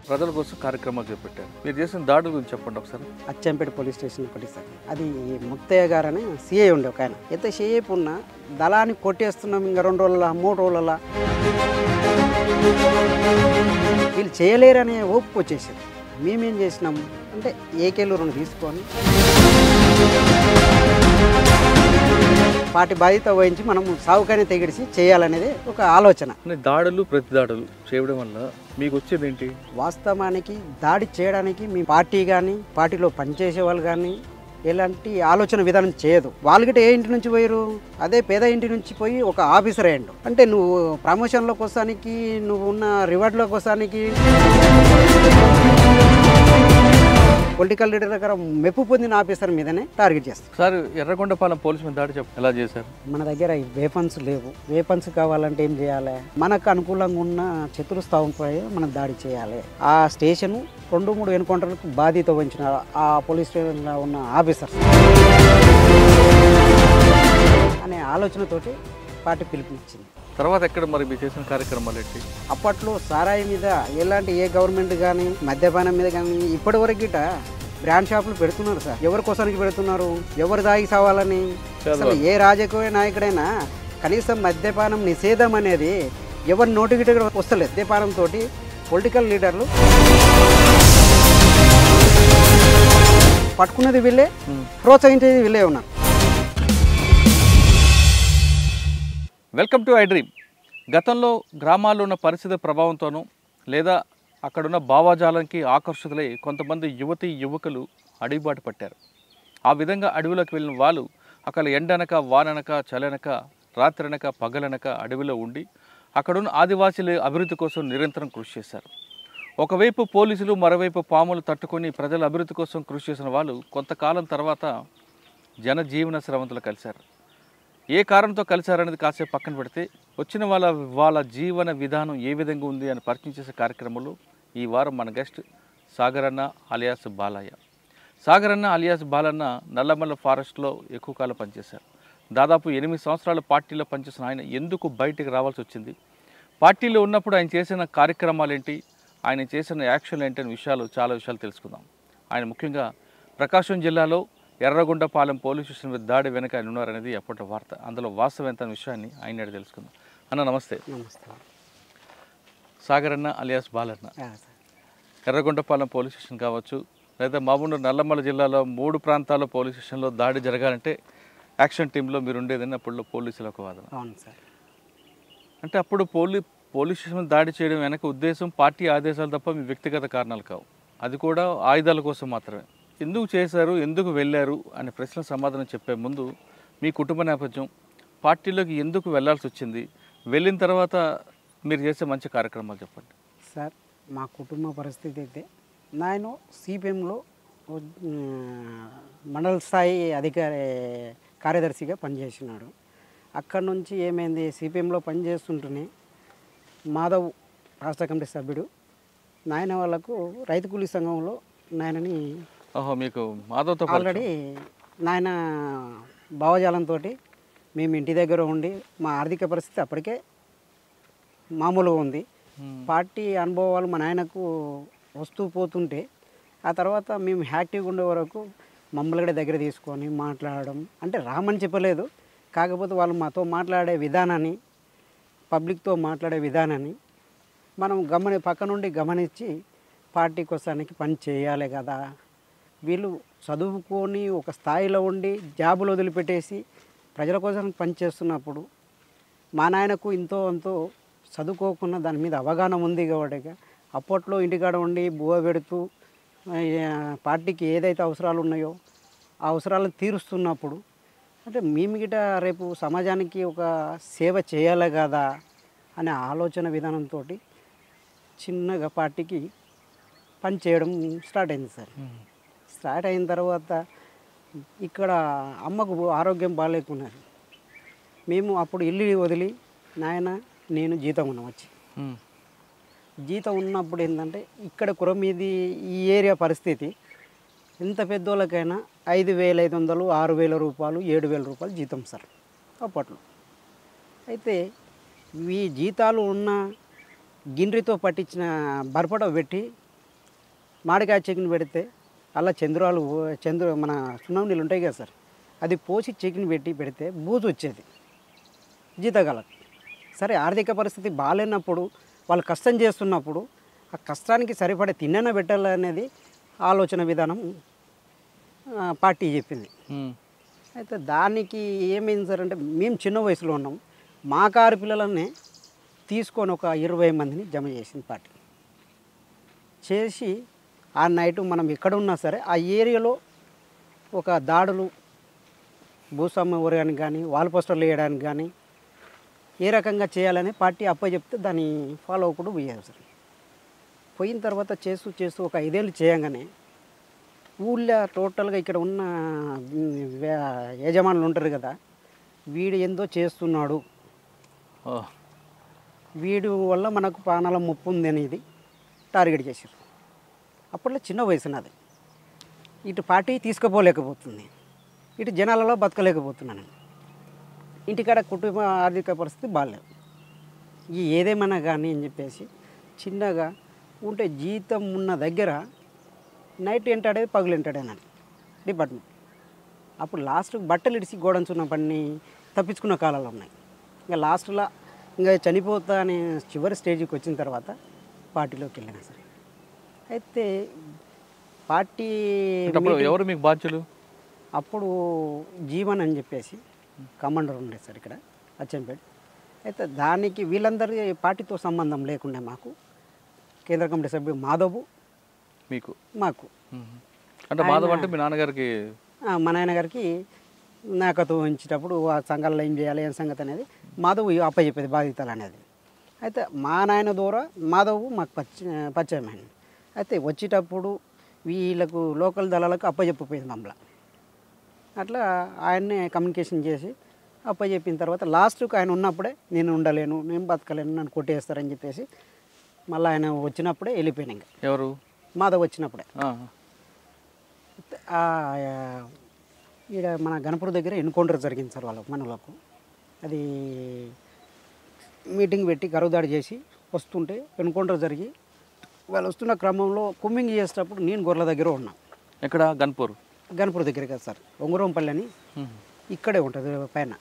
ప్రజల కోసం కార్యక్రమాలు చేపట్టారు. మీరు చేసిన దాడుల గురించి చెప్పండి ఒకసారి. అచ్చంపేట పోలీస్ స్టేషన్ ఒకటి సార్. అది ముక్తయ్య గారు అని సిఐ ఉండే ఒక ఆయన. ఎంతసేపు ఉన్న దళాన్ని కొట్టేస్తున్నాం, ఇంకా 2 రోజుల 3 రోజుల వీళ్ళు చేయలేరనే ఓపిక వచ్చేసింది. మేమేం చేసినాం అంటే ఏకేలు 2 తీసుకొని వాటి బాధ్యత వహించి మనం సాగుకాన్ని తెగిడిచి చేయాలనేది ఒక ఆలోచన. దాడులు ప్రతి దాడులు చేయడం వల్ల మీకు వచ్చేది ఏంటి? వాస్తవానికి దాడి చేయడానికి మీ పార్టీ కానీ పార్టీలో పనిచేసే వాళ్ళు కానీ ఎలాంటి ఆలోచన విధానం చేయదు. వాళ్ళకిట ఏ ఇంటి నుంచి పోయారు, అదే పేద ఇంటి నుంచి పోయి ఒక ఆఫీసర్ అయ్యండు అంటే నువ్వు ప్రమోషన్ల కోసానికి, నువ్వు ఉన్న రివార్డుల కోసానికి, పొలిటికల్ లీడర్ దగ్గర మెప్పు పొందిన ఆఫీసర్ మీదనే టార్గెట్ చేస్తారు. సార్, ఎర్రగొండపాలెం పోలీసు మీద దాడి ఎలా చేశారు? మన దగ్గర వేపన్స్ లేవు. వేపన్స్ కావాలంటే ఏం చేయాలి? మనకు అనుకూలంగా ఉన్న చతురస్థావంపై మనం దాడి చేయాలి. ఆ స్టేషన్ 2-3 ఎన్కౌంటర్లకు బాధ్యత వహించిన ఆ పోలీస్ స్టేషన్లో ఉన్న ఆఫీసర్స్ అనే ఆలోచనతోటి పార్టీ పిలుపునిచ్చింది. తర్వాత ఎక్కడ మరి మీరు చేసిన కార్యక్రమాలు ఏంటి? అప్పట్లో సారాయి మీద ఎలాంటి ఏ గవర్నమెంట్ కానీ మద్యపానం మీద కానీ ఇప్పటివరకు గిట బ్రాండ్ షాపులు పెడుతున్నారు సార్. ఎవరి కోసానికి పెడుతున్నారు? ఎవరు దాగి సావాలని? అసలు ఏ రాజకీయ నాయకుడైనా కనీసం మద్యపానం నిషేధం అనేది ఎవరి నోటికి వస్తలేదు. మద్యపానంతో పొలిటికల్ లీడర్లు పట్టుకున్నది వీళ్ళే, ప్రోత్సహించేది వీళ్ళే ఉన్నారు. Welcome to I dream. గతంలో గ్రామాల్లో ఉన్న పరిస్థితి ప్రభావంతోనూ లేదా అక్కడున్న భావాజాలానికి ఆకర్షితులై కొంతమంది యువకులు అడవిబాటు పట్టారు. ఆ విధంగా అడవిలోకి వెళ్ళిన వాళ్ళు అక్కడ ఎండనక, వాననక, చలనక, రాత్రనక, పగలనక అడవిలో ఉండి అక్కడున్న ఆదివాసీల అభివృద్ధి కోసం నిరంతరం కృషి చేశారు. ఒకవైపు పోలీసులు, మరోవైపు పాములు తట్టుకొని ప్రజల అభివృద్ధి కోసం కృషి చేసిన వాళ్ళు కొంతకాలం తర్వాత జనజీవన స్రవంతులు కలిశారు. ఏ కారణంతో కలిశారనేది కాసేపు పక్కన పెడితే వచ్చిన వాళ్ళ జీవన విధానం ఏ విధంగా ఉంది అని పరిచయం చేసే కార్యక్రమంలో ఈ వారం మన guest Sagaranna alias Balayya. Sagaranna alias Balanna Nallamala ఫారెస్ట్లో ఎక్కువ కాలం పనిచేశారు. దాదాపు 8 సంవత్సరాల పార్టీలో పనిచేసిన ఆయన ఎందుకు బయటికి రావాల్సి వచ్చింది, పార్టీలో ఉన్నప్పుడు ఆయన చేసిన కార్యక్రమాలు ఏంటి, ఆయన చేసిన యాక్షన్ ఏంటి అనే చాలా విషయాలు తెలుసుకుందాం. ఆయన ముఖ్యంగా ప్రకాశం జిల్లాలో ఎర్రగొండపాలెం పోలీస్ స్టేషన్ మీద దాడి వెనక ఆయన ఉన్నారనేది అప్పటి వార్త. అందులో వాస్తవం ఎంత విషయాన్ని ఆయన తెలుసుకుందాం. అన్న నమస్తే. నమస్తే. సాగరన్న alias Balanna, Yerragondapalem police station కావచ్చు లేదా మామూలు నల్లమల్ల జిల్లాలో 3 ప్రాంతాల్లో పోలీస్ స్టేషన్లో దాడి జరగాలంటే యాక్షన్ టీంలో మీరు ఉండేదని అప్పుడు పోలీసుల ఒక వాదన. అవును సార్. అంటే అప్పుడు పోలీస్ స్టేషన్ దాడి చేయడం వెనక ఉద్దేశం పార్టీ ఆదేశాలు తప్ప మీ వ్యక్తిగత కారణాలు కావు, అది కూడా ఆయుధాల కోసం మాత్రమే. ఎందుకు చేశారు, ఎందుకు వెళ్ళారు అనే ప్రశ్న సమాధానం చెప్పే ముందు మీ కుటుంబ నేపథ్యం, పార్టీలోకి ఎందుకు వెళ్ళాల్సి వచ్చింది, వెళ్ళిన తర్వాత మీరు చేసే మంచి కార్యక్రమాలు చెప్పండి. సార్, మా కుటుంబ పరిస్థితి అయితే నేను సిపిఎంలో మండల స్థాయి కార్యదర్శిగా పనిచేసినాడు. అక్కడ నుంచి ఏమైంది, సిపిఎంలో పనిచేస్తుంటేనే మాధవ్ రాష్ట్ర కమిటీ సభ్యుడు నాయన వాళ్ళకు రైతు కూలీ సంఘంలో నాయనని మీకు మాధవ్తో ఆల్రెడీ నాయన భావజాలంతో మేము ఇంటి దగ్గర ఉండి మా ఆర్థిక పరిస్థితి అప్పటికే మామూలుగా ఉంది. పార్టీ అనుభవాలు మా నాయనకు వస్తూ పోతుంటే ఆ తర్వాత మేము యాక్టివ్గా ఉండే వరకు మమ్మల్ని కూడా దగ్గర తీసుకొని మాట్లాడడం అంటే రామని చెప్పలేదు, కాకపోతే వాళ్ళు మాతో మాట్లాడే విధానాన్ని, పబ్లిక్తో మాట్లాడే విధానాన్ని మనం పక్క నుండి గమనించి పార్టీ కోసానికి పని చేయాలి కదా, వీళ్ళు చదువుకొని ఒక స్థాయిలో ఉండి జాబులు వదిలిపెట్టేసి ప్రజల కోసం పనిచేస్తున్నప్పుడు మా నాయనకు అంతో చదువుకోకుండా దాని మీద అవగాహన ఉంది కాబట్టి అప్పట్లో ఇంటికాడ ఉండి బువ్వ పెడుతూ పార్టీకి ఏదైతే అవసరాలు ఉన్నాయో ఆ అవసరాలను తీరుస్తున్నప్పుడు అంటే మేము గిట రేపు సమాజానికి ఒక సేవ చేయాలి కదా అనే ఆలోచన విధానంతో చిన్నగా పార్టీకి పని చేయడం స్టార్ట్ అయింది సార్. స్టార్ట్ అయిన తర్వాత ఇక్కడ అమ్మకు ఆరోగ్యం బాగాలేకున్నది. మేము అప్పుడు ఇల్లు వదిలి నాయన నేను జీతం ఉన్నాం వచ్చి జీతం ఉన్నప్పుడు ఏంటంటే ఇక్కడ కురమీది ఈ ఏరియా పరిస్థితి ఎంత పెద్దోళ్ళకైనా 5,500, 6,000 రూపాయలు, 7,000 రూపాయలు జీతం సార్ అప్పట్లో. అయితే ఈ జీతాలు ఉన్న గిండ్రితో పట్టించిన బర్పడ పెట్టి మామిడికాయ చికెన్ పెడితే అలా మన సున్నం నీళ్ళు ఉంటాయి కదా సార్, అది పోసి చికెన్ పెడితే బూజు వచ్చేది జీతగాలకు. సరే ఆర్థిక పరిస్థితి బాగాలేనప్పుడు వాళ్ళు కష్టం చేస్తున్నప్పుడు ఆ కష్టానికి సరిపడే తిన్నైనా పెట్టాలనేది ఆలోచన విధానం పార్టీ చెప్పింది. అయితే దానికి ఏమైంది సార్ అంటే, మేము చిన్న వయసులో ఉన్నాం, మా కారు పిల్లలనే తీసుకొని ఒక 20 మందిని జమ చేసింది పార్టీ. చేసి ఆ నైటు మనం ఎక్కడ ఉన్నా సరే ఆ ఏరియాలో ఒక దాడులు భూస్వామ్య ఊరగానికి కానీ వాల్ పోస్టర్లు వేయడానికి కానీ ఏ రకంగా చేయాలని పార్టీ చెప్తే దాన్ని ఫాలో అవ్వకుండా పోయారు సార్. పోయిన తర్వాత చేస్తూ ఒక 5 ఏళ్ళు చేయగానే ఊళ్ళో టోటల్గా ఇక్కడ ఉన్న యజమానులు ఉంటారు కదా, వీడు ఏందో చేస్తున్నాడు, వీడి వల్ల మనకు ప్రాణాల ముప్పు ఉంది అనేది టార్గెట్ చేశారు. అప్పట్లో చిన్న వయసు నాది, ఇటు పార్టీ తీసుకుపోలేకపోతుంది, ఇటు జనాలలో బతకలేకపోతున్నాను, ఇంటికాడ కుటుంబ ఆర్థిక పరిస్థితి బాగాలేదు. ఏదేమన్నా కానీ అని చెప్పేసి చిన్నగా ఉంటే జీతం ఉన్న దగ్గర నైట్ ఎంటాడేది పగులు ఎంటాడేనని డిపార్ట్మెంట్. అప్పుడు లాస్ట్ బట్టలు ఇడిచి గోడంచున్న పని తప్పించుకున్న కాలాలు ఉన్నాయి. ఇంకా లాస్ట్లో ఇంకా చనిపోతా అనే చివరి స్టేజ్కి వచ్చిన తర్వాత పార్టీలోకి వెళ్ళాను సార్. అయితే పార్టీ ఎవరు మీకు బాధ్యులు? అప్పుడు జీవన్ అని చెప్పేసి కమాండర్ ఉండే సార్ ఇక్కడ అచ్చంపేట. అయితే దానికి వీళ్ళందరి పార్టీతో సంబంధం లేకుండా మాకు కేంద్ర కమిటీ సభ్యుడు మాధవ్ మాకు అంటే మాధవ్ అంటే మీ నాన్నగారికి, మా నాన్నగారికి నాకతో ఉంచేటప్పుడు ఆ సంఘాలలో ఏం చేయాలి ఏం సంగతి అనేది మాధవ్ అప్పచెప్పేది బాధ్యతలు అనేది. అయితే మా నాయన ద్వారా మాధవ్ మాకు పరిచయం అయింది. అయితే వచ్చేటప్పుడు వీళ్ళకు లోకల్ దళాలకు అప్పచెప్పిపోయింది మమ్మల్ని. అట్లా ఆయన్నే కమ్యూనికేషన్ చేసి అప్పచెప్పిన తర్వాత లాస్ట్కి ఆయన ఉన్నప్పుడే నేను ఉండలేను, నేను బతకలేను, నన్ను కొట్టేస్తారని చెప్పేసి మళ్ళీ ఆయన వచ్చినప్పుడే వెళ్ళిపోయాను. ఇంకా ఎవరు? మాధవ్ వచ్చినప్పుడే. ఇక్కడ మన గణపూర్ దగ్గర ఎన్కౌంటర్ జరిగింది సార్ మనలకు. అది మీటింగ్ పెట్టి కరువుదాడి చేసి వస్తుంటే ఎన్కౌంటర్ జరిగి వాళ్ళు వస్తున్న క్రమంలో కుమ్మింగ్ చేసేటప్పుడు నేను గొర్రెల దగ్గర ఉన్నా. ఎక్కడ? గణపూర్ దగ్గర కదా సార్, ఒంగురంపల్లి అని ఇక్కడే ఉంటుంది పైన.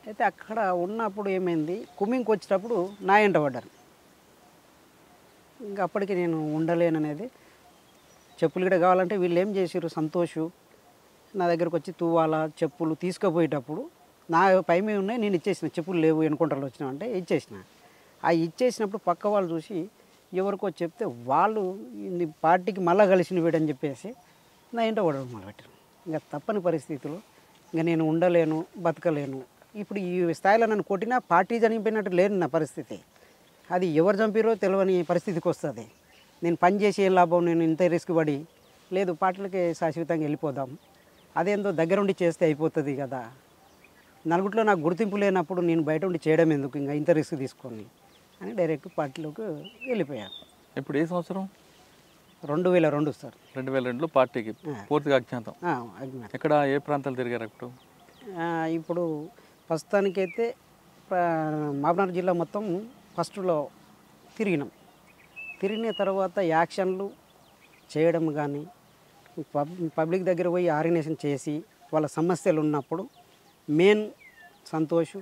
అయితే అక్కడ ఉన్నప్పుడు ఏమైంది, కుమ్మింగ్కి వచ్చేటప్పుడు నా ఎంట పడ్డారు. ఇంకా అప్పటికి నేను ఉండలేననేది, చెప్పులు కూడా కావాలంటే వీళ్ళు ఏం చేసారు, సంతోషు నా దగ్గరకు వచ్చి తువ్వాల చెప్పులు తీసుకుపోయేటప్పుడు నా పై మీద ఉన్నాయి, నేను ఇచ్చేసిన, చెప్పులు లేవు ఎన్కౌంటర్లు వచ్చినామంటే ఇచ్చేసిన. ఆ ఇచ్చేసినప్పుడు పక్క వాళ్ళు చూసి ఎవరికో చెప్తే వాళ్ళు పార్టీకి మళ్ళా కలిసిన వీడని చెప్పేసి నా ఇంట పడడం మొదలుపెట్టారు. ఇంకా తప్పని పరిస్థితులు, ఇంకా నేను ఉండలేను, బతకలేను. ఇప్పుడు ఈ స్థాయిలో నన్ను కొట్టినా పార్టీ చనిపోయినట్టు లేని నా పరిస్థితి. అది ఎవరు చంపారో తెలియని పరిస్థితికి వస్తుంది. నేను పని చేసి ఏం లాభం, నేను ఇంత రిస్క్ పడి లేదు, పార్టీలకి శాశ్వతంగా వెళ్ళిపోదాం, అదేందో దగ్గరుండి చేస్తే అయిపోతుంది కదా, నలుగురిలో నాకు గుర్తింపు లేనప్పుడు నేను బయట ఉండి చేయడం ఎందుకు, ఇంకా ఇంత రిస్క్ తీసుకొని అని డైరెక్ట్ పార్టీలోకి వెళ్ళిపోయాను. ఇప్పుడు ఏ సంవత్సరం? 2002 సార్. 2002లో పార్టీకి పూర్తిగా అజ్ఞాతం. ఎక్కడ ఏ ప్రాంతాలు తిరిగారు ఇప్పుడు? ఇప్పుడు ప్రస్తుతానికైతే మహబూబ్నగర్ జిల్లా మొత్తం ఫస్ట్లో తిరిగిన తర్వాత యాక్షన్లు చేయడం కానీ పబ్లిక్ దగ్గర పోయి ఆర్గనైజేషన్ చేసి వాళ్ళ సమస్యలు ఉన్నప్పుడు మెయిన్ సంతోషు,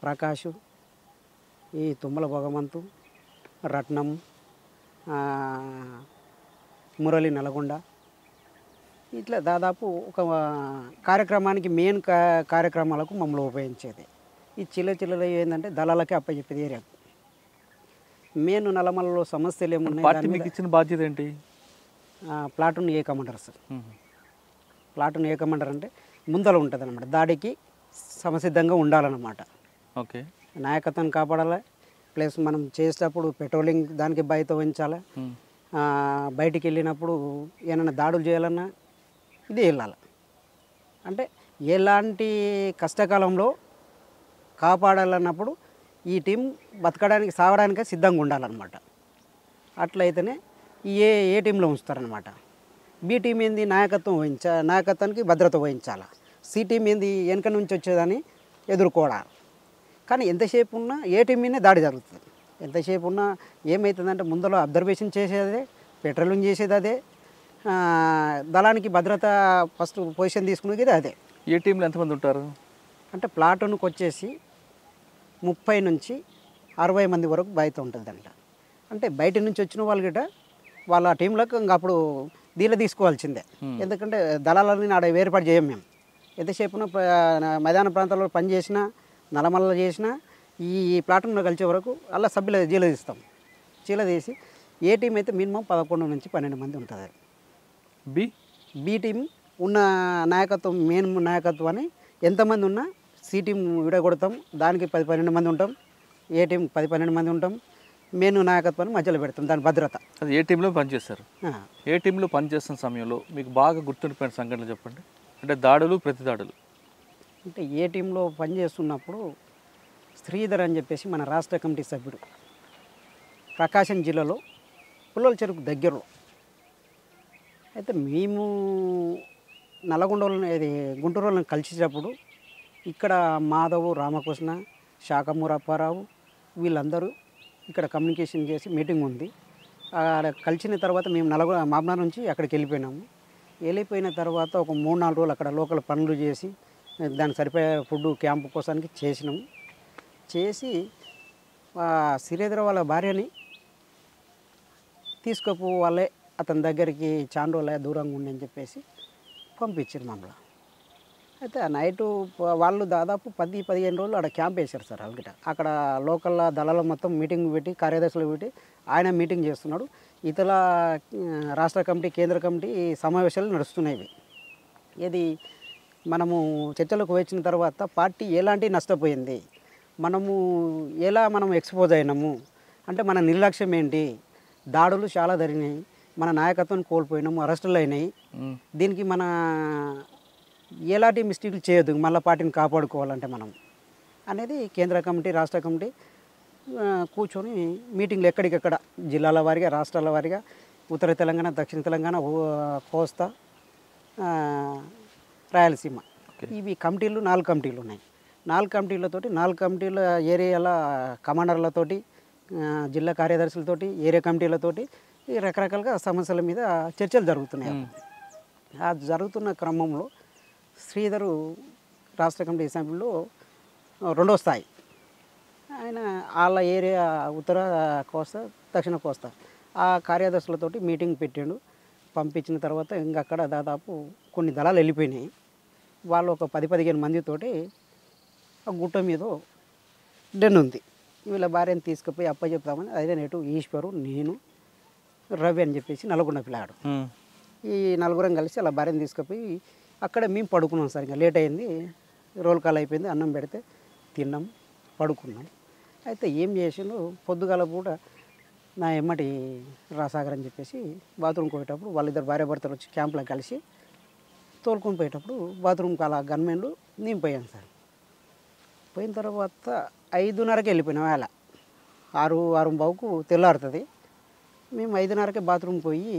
ప్రకాషు, ఈ తుమ్మల భగవంతు, రత్నం, మురళి నల్గొండ, ఇట్లా దాదాపు ఒక కార్యక్రమానికి మెయిన్ కార్యక్రమాలకు మమ్మల్ని ఉపయోగించేది. ఈ చిల్లర ఏంటంటే దళాలకే అప్పచెప్పేది ఏరియాకు. మెయిన్ నల్లమలలో సమస్యలు ఏమున్నాయి, మీకు ఇచ్చిన బాధ్యత ఏంటి? ప్లాటూన్ ఏ కమాండర్ సార్. ప్లాటూన్ ఏ కమాండర్ అంటే ముందర ఉంటుంది అనమాట, దాడికి సమసిద్ధంగా ఉండాలన్నమాట. ఓకే, నాయకత్వాన్ని కాపాడాలి, ప్లస్ మనం చేసేటప్పుడు పెట్రోలింగ్ దానికి బయట ఉంచాలి, బయటికి వెళ్ళినప్పుడు ఏమైనా దాడులు చేయాలన్నా ఇది వెళ్ళాలి. అంటే ఎలాంటి కష్టకాలంలో కాపాడాలన్నప్పుడు ఈ టీం బతకడానికి సావడానికి సిద్ధంగా ఉండాలన్నమాట. అట్లయితేనే ఏ టీంలో ఉంచుతారనమాట. బి టీం ఏంది, నాయకత్వానికి భద్రత వహించాలి. సి టీం ఏంది, వెనక నుంచి వచ్చేదాన్ని ఎదుర్కోవాలి. కానీ ఎంతసేపు ఉన్నా ఏ టీం మీదనే దాడి జరుగుతుంది. ఎంతసేపు ఉన్నా ఏమవుతుందంటే ముందర అబ్జర్వేషన్ చేసేదే పెట్రోలింగ్ చేసేది అదే, దళానికి భద్రత ఫస్ట్ పొజిషన్ తీసుకునేది అదే. ఏ టీంలో ఎంతమంది ఉంటారు? అంటే ప్లాటూన్కి వచ్చేసి 30 నుంచి 60 మంది వరకు బయట ఉంటుంది దాంట్లో. అంటే బయట నుంచి వచ్చిన వాళ్ళు గిట్ట వాళ్ళ టీంలకు ఇంకా అప్పుడు దీనిలో తీసుకోవాల్సిందే. ఎందుకంటే దళాలని ఆడ వేరుపాటు చేయం మేము. ఎంతసేపున మైదాన ప్రాంతాల్లో పని చేసినా, నల్లమల్ల చేసినా ఈ ప్లాటూన్లో కలిసే వరకు అలా సభ్యులు జీలదీస్తాం. జీలదీసి ఏ టీం అయితే మినిమం 11 నుంచి 12 మంది ఉంటుంది. బి బి టీం ఉన్న నాయకత్వం, మెయిన్ నాయకత్వాన్ని ఎంతమంది ఉన్నా సి టీం విడగొడతాం, దానికి 10-12 మంది ఉంటాం. ఏ టీం 10-12 మంది ఉంటాం. మెయిన్ నాయకత్వాన్ని మధ్యలో పెడతాం, దాని భద్రత. అది ఏ టీంలో పనిచేస్తారు? ఏ టీంలో పనిచేస్తున్న సమయంలో మీకు బాగా గుర్తుండిపోయిన సంఘటనలు చెప్పండి. అంటే దాడులు, ప్రతి దాడులు. అంటే ఏ టీంలో పనిచేస్తున్నప్పుడు శ్రీధర్ అని చెప్పేసి మన రాష్ట్ర కమిటీ సభ్యుడు, ప్రకాశం జిల్లాలో పుల్లల చెరుకు దగ్గరలో. అయితే మేము నల్లగొండ వాళ్ళని, ఇది గుంటూరు వాళ్ళని కలిసేటప్పుడు ఇక్కడ మాధవ్, రామకృష్ణ, శాఖమూరు అప్పారావు వీళ్ళందరూ ఇక్కడ కమ్యూనికేషన్ చేసి మీటింగ్ ఉంది. అక్కడ కలిసిన తర్వాత మేము మామనార్ నుంచి అక్కడికి వెళ్ళిపోయినాము. వెళ్ళిపోయిన తర్వాత ఒక 3-4 రోజులు అక్కడ లోకల్ పనులు చేసి దానికి సరిపోయే ఫుడ్ క్యాంపు కోసానికి చేసినాము. చేసి శ్రీధర్ వాళ్ళ భార్యని తీసుకుపోవాలే అతని దగ్గరికి, చాలా రోజులే దూరంగా ఉండి అని చెప్పేసి పంపించారు మమ్మల్ని. అయితే ఆ నైటు వాళ్ళు దాదాపు 10-15 రోజులు అక్కడ క్యాంప్ వేశారు సార్. వాళ్ళకి అక్కడ లోకల్ దళాలు మొత్తం మీటింగ్ పెట్టి, కార్యదర్శులు పెట్టి ఆయన మీటింగ్ చేస్తున్నాడు. ఇతర రాష్ట్ర కమిటీ, కేంద్ర కమిటీ సమావేశాలు నడుస్తున్నాయి. ఇది మనము చర్చలకు వచ్చిన తర్వాత పార్టీ ఎలాంటి నష్టపోయింది, మనము ఎలా ఎక్స్పోజ్ అయినాము, అంటే మన నిర్లక్ష్యం ఏంటి, దాడులు చాలా జరిగినాయి, మన నాయకత్వం కోల్పోయినాము, అరెస్టులు అయినాయి, దీనికి మన ఎలాంటి మిస్టేక్లు చేయొద్దు, మళ్ళీ పార్టీని కాపాడుకోవాలంటే మనం అనేది కేంద్ర కమిటీ, రాష్ట్ర కమిటీ కూర్చొని మీటింగ్లు ఎక్కడికెక్కడ జిల్లాల వారీగా, రాష్ట్రాల వారీగా, ఉత్తర తెలంగాణ, దక్షిణ తెలంగాణ, కోస్తా, రాయలసీమ, ఇవి కమిటీలు 4 కమిటీలు ఉన్నాయి. 4 కమిటీలతోటి 4 కమిటీల ఏరియాల కమాండర్లతోటి, జిల్లా కార్యదర్శులతోటి, ఏరియా కమిటీలతోటి ఈ రకరకాలుగా సమస్యల మీద చర్చలు జరుగుతున్నాయి. ఆ జరుగుతున్న క్రమంలో శ్రీధరు రాష్ట్ర కమిటీ సభ్యుల్లో 2వ స్థాయి ఆయన, వాళ్ళ ఏరియా ఉత్తర కోస్తా, దక్షిణ కోస్తా ఆ కార్యదర్శులతోటి మీటింగ్ పెట్టాడు. పంపించిన తర్వాత ఇంకా అక్కడ దాదాపు కొన్ని దళాలు వెళ్ళిపోయినాయి. వాళ్ళు ఒక 10-15 మందితోటి ఆ గుట్ట మీద డెన్ ఉంది. వీళ్ళ భార్యను తీసుకుపోయి అప్పచెప్తామని అదే నేటు ఈశ్వరు, నేను, రవి అని చెప్పేసి నల్గొండ పిల్లాడు, ఈ 4గురం కలిసి అలా భార్యను తీసుకుపోయి అక్కడ మేము పడుకున్నాం. సార్ ఇంకా లేట్ అయింది, రోల్ కాల్ అయిపోయింది, అన్నం పెడితే తిన్నాం, పడుకున్నాం. అయితే ఏం చేసిండు, పొద్దుగాల పూట నా ఎమ్మటి రాసాగర్ అని చెప్పేసి బాత్రూమ్కి పోయేటప్పుడు వాళ్ళిద్దరు భార్యాభర్తలు వచ్చి క్యాంప్లో కలిసి తోలుకొని పోయేటప్పుడు బాత్రూమ్కి అలా గన్మెన్లు నేను పోయాను సార్. పోయిన తర్వాత 5:30కి వెళ్ళిపోయినాం. వేళ 6-6:15కు తెల్లారుతుంది. మేము 5:30కే బాత్రూమ్కి పోయి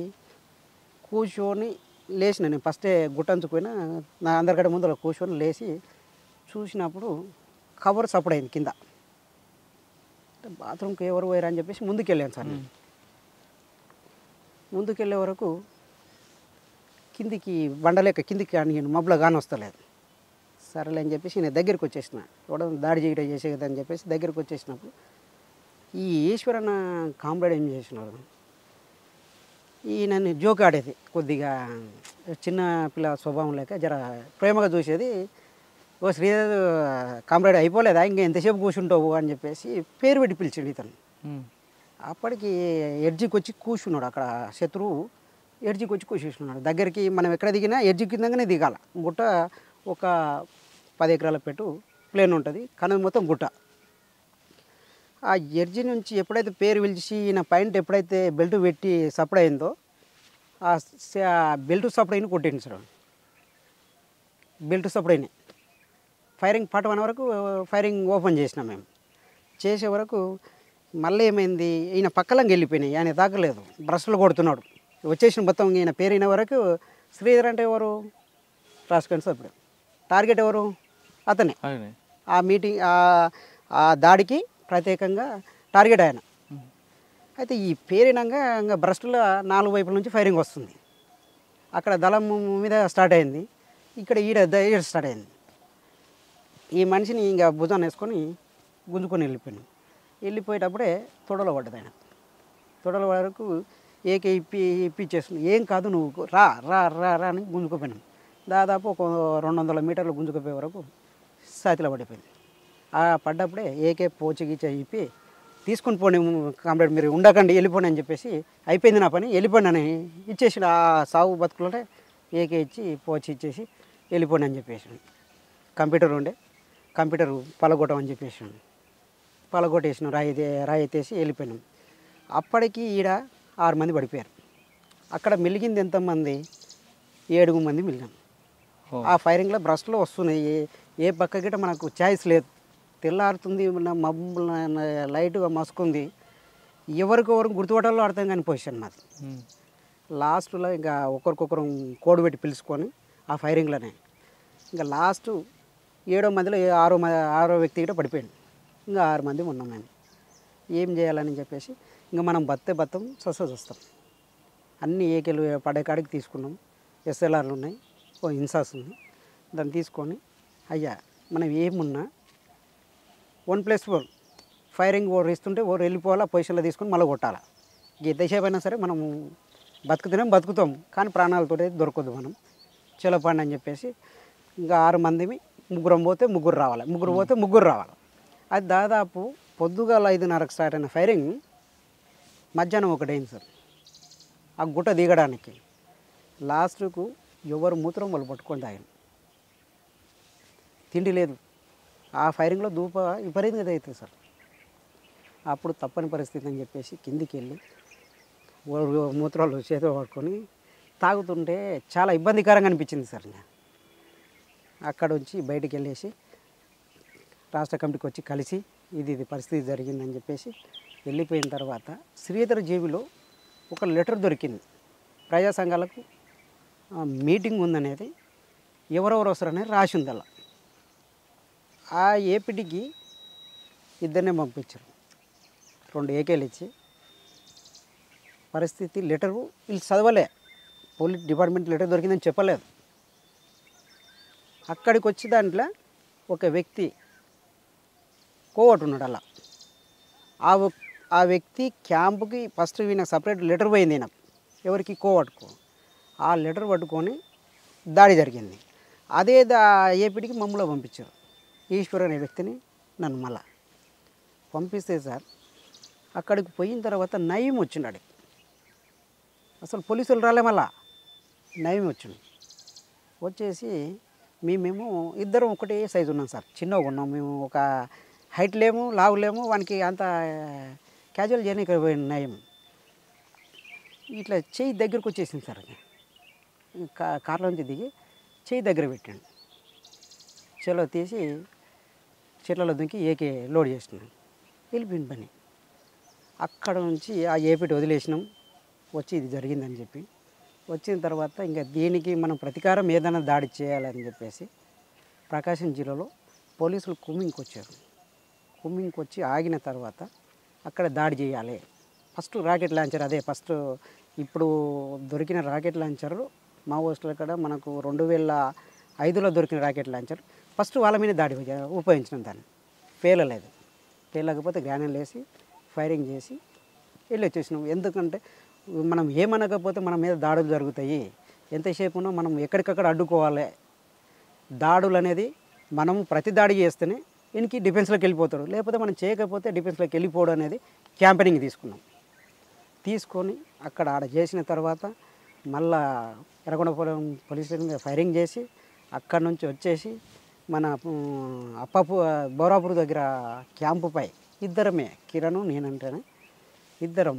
కూర్చొని లేచిన. నేను ఫస్టే గుట్టంచుకుపోయినా, నా అందరికంటే ముందు అలా కూర్చొని లేచి చూసినప్పుడు కవర్ సపోర్ట్ అయింది కింద. బాత్రూమ్కి ఎవరు పోయారు అని చెప్పేసి ముందుకు వెళ్ళాను సార్. నేను ముందుకు వెళ్ళే వరకు కిందికి బండలేక కిందికి నేను మబ్బులో గాని వస్తలేదు. సరేలే అని చెప్పేసి నేను దగ్గరికి వచ్చేసిన, ఎవడో దాడి చేయడం చేసే కదా అని చెప్పేసి దగ్గరికి వచ్చేసినప్పుడు ఈ ఈశ్వరన్న కామ్రేడ్ ఏం చేసినారు, ఈ నన్ను జోక్ ఆడేది, కొద్దిగా చిన్న పిల్ల స్వభావం లేక జర ప్రేమగా చూసేది. ఓ శ్రీధర్ కామ్రేడ్ అయిపోలేదా, ఇంకా ఎంతసేపు కూర్చుంటావు అని చెప్పేసి పేరు పెట్టి పిలిచిండు ఇతను. అప్పటికి ఎడ్జికి వచ్చి కూర్చున్నాడు, అక్కడ శత్రువు ఎడ్జికి వచ్చి కూర్చున్నాడు. దగ్గరికి మనం ఎక్కడ దిగినా ఎడ్జి కిందగానే దిగాల. గుట్ట ఒక 10 ఎకరాల పెట్టు ప్లేన్ ఉంటుంది, కానీ మొత్తం గుట్ట. ఆ ఎడ్జి నుంచి ఎప్పుడైతే పేరు పిలిచి ఈయన పాయింట్ ఎప్పుడైతే బెల్ట్ పెట్టి సప్లై అయిందో ఆ బెల్ట్ సప్లైని కొట్టింది సార్. బెల్ట్ సప్లైని ఫైరింగ్ పార్ట్ 1 వరకు ఫైరింగ్ ఓపెన్ చేసినాం మేము. చేసే వరకు మళ్ళీ ఏమైంది, ఈయన పక్కలంగా వెళ్ళిపోయినాయి, ఆయన తాకలేదు, బ్రష్లు కొడుతున్నాడు. వచ్చేసిన మొత్తం ఈయన పేరైన వరకు శ్రీధర్ అంటే ఎవరు, రాసుకొని సభ్యుడు. టార్గెట్ ఎవరు, అతనే. ఆ మీటింగ్ ఆ దాడికి ప్రత్యేకంగా టార్గెట్ ఆయన. అయితే ఈ పేరినంగా ఇంకా బ్రస్టులో 4 వైపుల నుంచి ఫైరింగ్ వస్తుంది. అక్కడ దళం మీద స్టార్ట్ అయింది, ఇక్కడ ఈడ స్టార్ట్ అయింది. ఈ మనిషిని ఇంకా భుజాన్ని వేసుకొని గుంజుకొని వెళ్ళిపోయేటప్పుడే తొడలో పడ్డది ఆయన. తొడల వరకు ఏకే ఇప్పించేస్తుంది. ఏం కాదు నువ్వు రా రా రా రా అని గుంజుకుపోయినాం. దాదాపు ఒక 200 మీటర్లు గుంజుకుపోయే వరకు సాతిలో పడిపోయింది. ఆ పడ్డప్పుడే ఏకే పోచిగీచ ఇప్పి తీసుకుని పోండి కామ్రేడ్, మీరు ఉండకండి వెళ్ళిపోండి అని చెప్పేసి, అయిపోయింది నా పని వెళ్ళిపోండి అని ఇచ్చేసి, ఆ సాగు బతుకులోనే ఏకే ఇచ్చి పోచి ఇచ్చేసి వెళ్ళిపోండి అని చెప్పేసి. కంప్యూటర్ ఉండే, కంప్యూటర్ పలగొట్టమని చెప్పేసి పలగొట్టేసినాం, రాయి ఎత్తేసి వెళ్ళిపోయినాం. అప్పటికి ఈడ 6 మంది పడిపోయారు. అక్కడ మిలిగింది ఎంతమంది? 7 మంది మిలిగాం. ఆ ఫైరింగ్లో బ్రస్ట్లో వస్తున్నాయి. ఏ పక్క గిట్ట మనకు ఛాయిస్ లేదు. తెల్లారుతుంది, మబ్బు లైట్గా మసుకుంది, ఎవరికొవరు గుర్తుపట్టాలో అర్థం కాని పొజిషన్ మాది. లాస్ట్లో ఇంకా ఒకరికొకరు కోడ్ పెట్టి పిలుచుకొని ఆ ఫైరింగ్లోనే ఇంకా లాస్ట్ 7వ మందిలో 6వ వ్యక్తి కూడా పడిపోయింది. ఇంకా 6 మంది ఉన్నాం మేము. ఏం చేయాలని చెప్పేసి ఇంకా మనం బత్తం వస్తాం. అన్ని ఏకేలు పడే కాడికి తీసుకున్నాం. ఎస్ఎల్ఆర్లు ఉన్నాయి, ఓ ఇన్సాస్ ఉంది. దాన్ని తీసుకొని అయ్యా మనం ఏమున్నా 1+4 ఫైరింగ్ ఓరు ఇస్తుంటే ఓరు వెళ్ళిపోవాలా, పొజిషన్లో తీసుకొని మళ్ళీ కొట్టాలి. ఎంతసేపు అయినా సరే మనము బతుకుతాం, కానీ ప్రాణాలతో దొరకదు. మనం చెలపండి అని చెప్పేసి ఇంకా 6 మందిమి, 3 పోతే 3 రావాలి, 3 పోతే 3 రావాలి. అది దాదాపు పొద్దుగాల 5:30కి స్టార్ట్ అయిన ఫైరింగ్ మధ్యాహ్నం 1 అయింది సార్. ఆ గుట్ట దిగడానికి లాస్ట్కు ఎవరు మూత్రం వాళ్ళు పట్టుకొని తాగాను. తిండి లేదు. ఆ ఫైరింగ్లో ధూప విపరీతంగా అవుతుంది సార్. అప్పుడు తప్పని పరిస్థితి అని చెప్పేసి కిందికి వెళ్ళి మూత్రాలు చేతిలో పట్టుకొని తాగుతుంటే చాలా ఇబ్బందికరంగా అనిపించింది సార్. అక్కడ నుంచి బయటికి వెళ్ళేసి రాష్ట్ర కమిటీకి వచ్చి కలిసి ఇది పరిస్థితి జరిగిందని చెప్పేసి వెళ్ళిపోయిన తర్వాత శ్రీధర్ జేబులో ఒక లెటర్ దొరికింది. ప్రజా సంఘాలకు మీటింగ్ ఉందనేది, ఎవరెవరు వస్తారనేది రాసి ఉంది అలా. ఆ ఏపీటీకి 2 పంపించారు. 2 ఏకేలు ఇచ్చి పరిస్థితి లెటరు వీళ్ళు చదవలే, పోలీస్ డిపార్ట్మెంట్ లెటర్ దొరికిందని చెప్పలేదు. అక్కడికి వచ్చి దాంట్లో ఒక వ్యక్తి కోవట్ ఉన్నాడు అలా. ఆ వ్యక్తి క్యాంపుకి ఫస్ట్ ఈయన సపరేట్ లెటర్ పోయింది, ఈయన ఎవరికి కోవట్కు. ఆ లెటర్ పట్టుకొని దాడి జరిగింది. అదే ఏపీటీకి మమ్మల్ని పంపించారు. ఈశ్వర్ అనే వ్యక్తిని నన్ను మళ్ళా పంపిస్తే సార్ అక్కడికి పోయిన తర్వాత నయం వచ్చిండు. అసలు పోలీసులు రాలే, మళ్ళా నయం వచ్చిండు. వచ్చేసి మేమేమో ఇద్దరం ఒకటే సైజు ఉన్నాం సార్, చిన్నగా ఉన్నాం మేము. ఒక హైట్ లేము, లావు లేము, వానికి అంత క్యాజువల్ జర్నీ ఇక్కడ పోయిన నయం. ఇట్లా చెయ్యి దగ్గరకు వచ్చేసింది సార్. కార్లో నుంచి దిగి చెయ్యి దగ్గర పెట్టాడు. చెలో తీసి చెట్లలో దుంకి ఏకే లోడ్ చేసినాం. వెళ్ళిపోయింది పని. అక్కడ నుంచి ఆ ఏపీటీ వదిలేసినాం. వచ్చి ఇది జరిగిందని చెప్పి వచ్చిన తర్వాత ఇంకా దీనికి మనం ప్రతీకారం ఏదైనా దాడి చేయాలని చెప్పేసి ప్రకాశం జిల్లాలో పోలీసులు కుమ్మింగ్కి వచ్చారు. కుమ్మింగ్కి వచ్చి ఆగిన తర్వాత అక్కడ దాడి చేయాలి. ఫస్ట్ రాకెట్ లాంచర్, అదే ఫస్ట్ ఇప్పుడు దొరికిన రాకెట్ లాంచరు మావోయిస్టుల కాడ మనకు 2005లో దొరికిన రాకెట్ లాంచర్ ఫస్ట్ వాళ్ళ మీద దాడి ఉపయోగించినాం. దాన్ని పేలలేదు. పేలకపోతే గ్రానైల్ వేసి ఫైరింగ్ చేసి వెళ్ళి వచ్చేసినాం. ఎందుకంటే మనం ఏమనకపోతే మన మీద దాడులు జరుగుతాయి. ఎంతసేపు ఉన్నా మనం ఎక్కడికక్కడ అడ్డుకోవాలి. దాడులు అనేది మనం ప్రతి దాడి చేస్తేనే ఈయనకి డిఫెన్స్లోకి వెళ్ళిపోతాడు, లేకపోతే మనం చేయకపోతే డిఫెన్స్లోకి వెళ్ళిపోవడం అనేది క్యాంపెనింగ్ తీసుకున్నాం. తీసుకొని అక్కడ ఆడ చేసిన తర్వాత మళ్ళా ఎర్రగొండపురం పోలీస్ స్టేషన్ మీద ఫైరింగ్ చేసి అక్కడ నుంచి వచ్చేసి మన బోరాపూర్ దగ్గర క్యాంపుపై ఇద్దరమే, కిరణ్ నేనంటేనే ఇద్దరం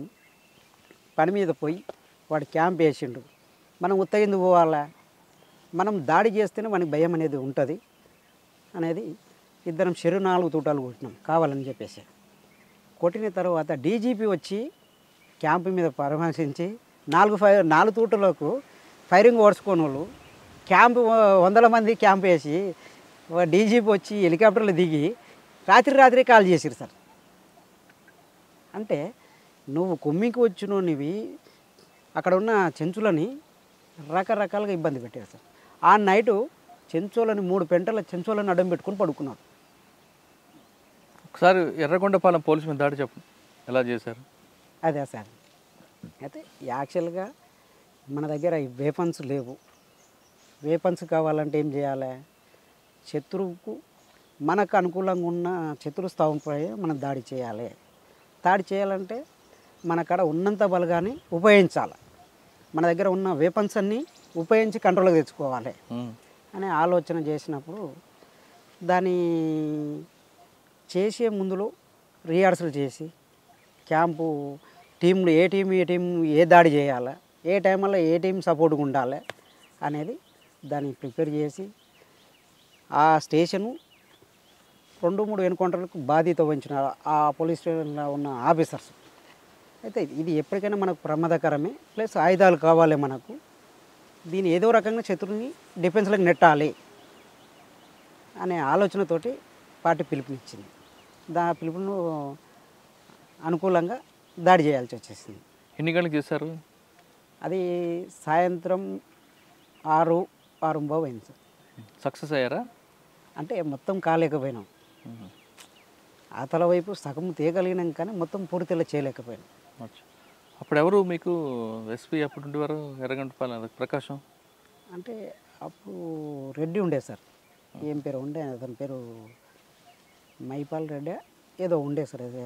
పని మీద పోయి వాడు క్యాంప్ వేసిండు. మనం ఉత్తగిందు పోవాలా, మనం దాడి చేస్తేనే మనకి భయం అనేది ఉంటుంది అనేది ఇద్దరం 4 తూటాలు కొట్టినాం కావాలని చెప్పేసి. కొట్టిన తర్వాత డీజీపీ వచ్చి క్యాంపు మీద పరామర్శించి 4 తూటలకు ఫైరింగ్ ఓడ్చుకోని వాళ్ళు క్యాంపు 100 మంది క్యాంప్ వేసి డీజీపీ వచ్చి హెలికాప్టర్లో దిగి రాత్రి కాల్ చేసిరు సార్. అంటే నువ్వు కొమ్మికి వచ్చినోనివి అక్కడ ఉన్న చెంచులని రకరకాలుగా ఇబ్బంది పెట్టారు సార్. ఆ నైటు చెంచోలని 3 పెంటల చెంచోలని అడ్డం పెట్టుకుని పడుకున్నాడు. ఒకసారి ఎర్రగొండపాలెం పోలీసు మీద దాడి చెప్పు ఎలా చేశారు? అదే సార్. అయితే యాక్చువల్గా మన దగ్గర ఈ వేపన్స్ లేవు. వేపన్స్ కావాలంటే ఏం చేయాలి? శత్రువుకు మనకు అనుకూలంగా ఉన్న శత్రు స్థావంపై మనం దాడి చేయాలి. దాడి చేయాలంటే మన కాడ ఉన్నంత బలగాన్ని ఉపయోగించాలి. మన దగ్గర ఉన్న వేపన్స్ అన్నీ ఉపయోగించి కంట్రోల్గా తెచ్చుకోవాలి అనే ఆలోచన చేసినప్పుడు దాన్ని చేసే ముందులో రిహార్సల్ చేసి క్యాంపు టీంలు ఏ టీం ఏ దాడి చేయాలి, ఏ టైంలో ఏ టీం సపోర్ట్గా ఉండాలి అనేది దాన్ని ప్రిపేర్ చేసి ఆ స్టేషను 2-3 ఎన్కౌంటర్లకు బాధ్యత వహించిన ఆ పోలీస్ స్టేషన్లో ఉన్న ఆఫీసర్స్. అయితే ఇది ఎప్పటికైనా మనకు ప్రమాదకరమే, ప్లస్ ఆయుధాలు కావాలి మనకు. దీన్ని ఏదో రకంగా శత్రువుని డిఫెన్స్లోకి నెట్టాలి అనే ఆలోచనతోటి పార్టీ పిలుపునిచ్చింది. పిలుపును అనుకూలంగా దాడి చేయాల్సి వచ్చేసింది. ఎన్ని గంటలకు చేశారు? అది సాయంత్రం 6:30 అయింది సార్. సక్సెస్ అయ్యారా? అంటే మొత్తం కాలేకపోయినాం. ఆతల వైపు సగం తీయగలిగినాం కానీ మొత్తం పూర్తిగా చేయలేకపోయినాం. అప్పుడు ఎవరు మీకు ఎస్పీ అప్పుడు ఉండేవారు? ఎర్రగొండపాలెం ప్రకాశం అంటే అప్పుడు రెడ్డి ఉండే సార్. ఏం పేరు ఉండే, అతని పేరు మైపాల్ రెడ్డి ఏదో ఉండే సార్. అదే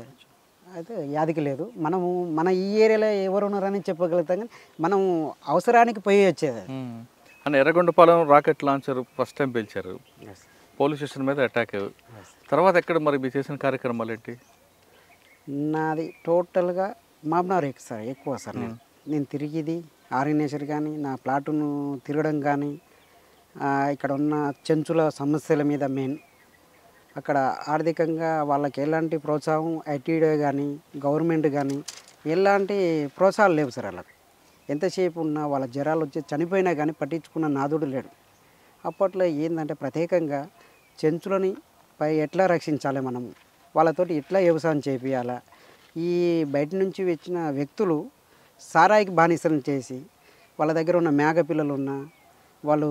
అయితే యాదికి లేదు. మనము మన ఈ ఏరియాలో ఎవరు ఉన్నారని చెప్పగలుగుతాం కానీ మనం అవసరానికి పోయి వచ్చేది. అని Yerragondapalem rocket launcher first time పేల్చారు, పోలీస్ స్టేషన్ మీద అటాక్. తర్వాత ఎక్కడ మరి మీరు చేసిన కార్యక్రమాలు ఏంటి? నాది టోటల్గా మాబ్నార్ సార్ ఎక్కువ సార్. నేను తిరిగిది ఆర్గనైజర్ కానీ నా ప్లాటును తిరగడం కానీ ఇక్కడ ఉన్న చెంచుల సమస్యల మీద మెయిన్. అక్కడ ఆర్థికంగా వాళ్ళకి ఎలాంటి ప్రోత్సాహం ఐటీడీ కానీ గవర్నమెంట్ కానీ ఎలాంటి ప్రోత్సాహాలు లేవు సార్. వాళ్ళకి ఎంతసేపు ఉన్నా వాళ్ళ జ్వరాలు వచ్చి చనిపోయినా కానీ పట్టించుకున్న నాదుడు లేడు. అప్పట్లో ఏంటంటే ప్రత్యేకంగా చెంచులని పై ఎట్లా రక్షించాలి, మనం వాళ్ళతోటి ఎట్లా వ్యవసాయం చేపియాలా. ఈ బయట నుంచి వచ్చిన వ్యక్తులు సారాయికి బానిసలను చేసి వాళ్ళ దగ్గర ఉన్న మేక పిల్లలు ఉన్న వాళ్ళు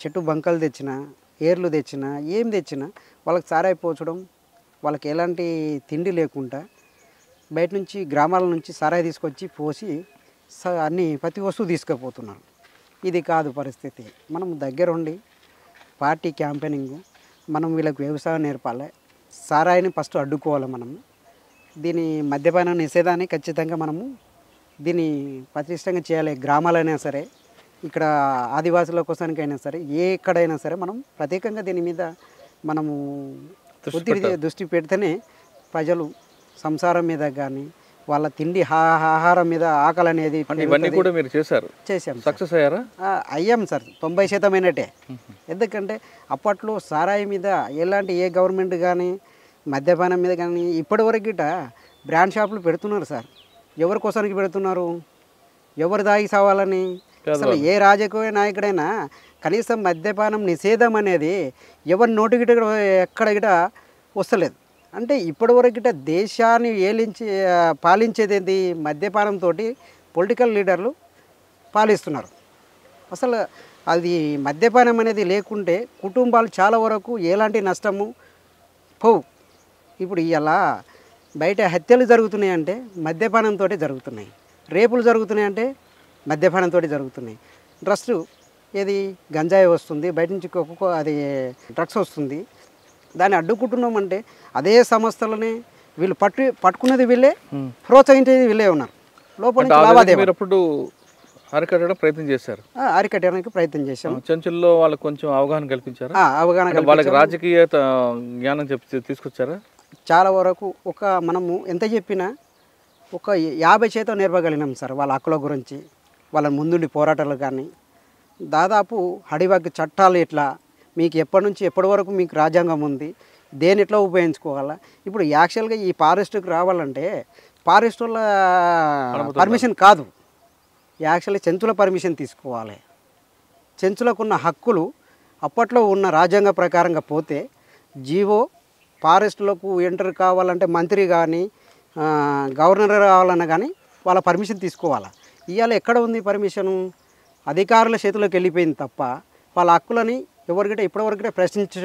చెట్టు బంకలు తెచ్చిన, ఏర్లు తెచ్చిన, ఏం తెచ్చినా వాళ్ళకి సారాయి పోచడం, వాళ్ళకి ఎలాంటి తిండి లేకుండా బయట నుంచి గ్రామాల నుంచి సారాయి తీసుకొచ్చి పోసి అన్ని ప్రతి వస్తువు తీసుకుపోతున్నారు. ఇది కాదు పరిస్థితి. మనం దగ్గరుండి పార్టీ క్యాంపెయినింగ్, మనం వీళ్ళకి వ్యవసాయం నేర్పాలి, సారాయిని ఫస్ట్ అడ్డుకోవాలి. మనము దీని మద్యపాన నిషేధాన్ని ఖచ్చితంగా మనము దీన్ని పటిష్టంగా చేయాలి. గ్రామాలైనా సరే, ఇక్కడ ఆదివాసుల కోసానికైనా సరే, ఎక్కడైనా సరే మనం ప్రత్యేకంగా దీని మీద మనము దృష్టి పెడితేనే ప్రజలు సంసారం మీద కానీ వాళ్ళ తిండి ఆహారం మీద ఆకలి అనేది ఇవన్నీ కూడా మీరు చేశారు. చేసాం. సక్సెస్ అయ్యారా? అయ్యాం సార్. 90% అయినట్టే. ఎందుకంటే అప్పట్లో సారాయి మీద ఎలాంటి ఏ గవర్నమెంట్ కానీ మద్యపానం మీద కానీ ఇప్పటివరకు గిట బ్రాండ్ షాపులు పెడుతున్నారు సార్. ఎవరి కోసానికి పెడుతున్నారు? ఎవరు దాగి సావాలని? అసలు ఏ రాజకీయ నాయకుడైనా కనీసం మద్యపానం నిషేధం అనేది ఎవరి నోటి గిట ఎక్కడ గిట వస్తలేదు. అంటే ఇప్పటివరకు గిట దేశాన్ని పాలించేది ఏంటి? మద్యపానంతో పొలిటికల్ లీడర్లు పాలిస్తున్నారు. అసలు అది మద్యపానం అనేది లేకుంటే కుటుంబాలు చాలా వరకు ఎలాంటి నష్టము పోవు. ఇప్పుడు ఇలా బయట హత్యలు జరుగుతున్నాయంటే మద్యపానంతో జరుగుతున్నాయి, రేపులు జరుగుతున్నాయంటే మద్యపానంతో జరుగుతున్నాయి. డ్రగ్స్ ఏది గంజాయి వస్తుంది, బయట నుంచి అది డ్రగ్స్ వస్తుంది. దాన్ని అడ్డుకుంటున్నామంటే అదే సంస్థలని వీళ్ళు పట్టుకునేది వీళ్ళే, ప్రోత్సహించేది వీళ్ళే ఉన్నారు. లోపల నుంచి లావాదేవీలు అరికట్టడానికి ప్రయత్నం చేశారు. అరికట్టడానికి ప్రయత్నం చేశాము. చెంచుల్లో వాళ్ళకి కొంచెం అవగాహన కల్పించారు. వాళ్ళకి రాజకీయ జ్ఞానం తీసుకొచ్చారా? చాలా వరకు మనము ఎంత చెప్పినా ఒక 50% నేర్పగలిగినాం సార్. వాళ్ళ హక్కుల గురించి, వాళ్ళ ముందుండి పోరాటాలు కానీ, దాదాపు అడివాకి చట్టాలు ఎట్లా, మీకు ఎప్పటి నుంచి ఎప్పటి వరకు మీకు రాజ్యాంగం ఉంది, దేని ఎట్లా ఉపయోగించుకోవాలా. ఇప్పుడు యాక్చువల్గా ఈ ఫారెస్ట్కి రావాలంటే ఫారెస్ట్ వాళ్ళ పర్మిషన్ కాదు, యాక్చువల్లీ చెంచుల పర్మిషన్ తీసుకోవాలి. చెంచులకున్న హక్కులు అప్పట్లో ఉన్న రాజ్యాంగ ప్రకారంగా పోతే జీవో ఫారెస్ట్లకు ఎంటర్ కావాలంటే మంత్రి కానీ గవర్నర్ రావాలన్నా కానీ వాళ్ళ పర్మిషన్ తీసుకోవాలా. ఇవాళ ఎక్కడ ఉంది పర్మిషను? అధికారుల చేతిలోకి వెళ్ళిపోయింది తప్ప వాళ్ళ హక్కులని ఎవరికంటే ఇప్పటివరకంటే ప్రశ్నించే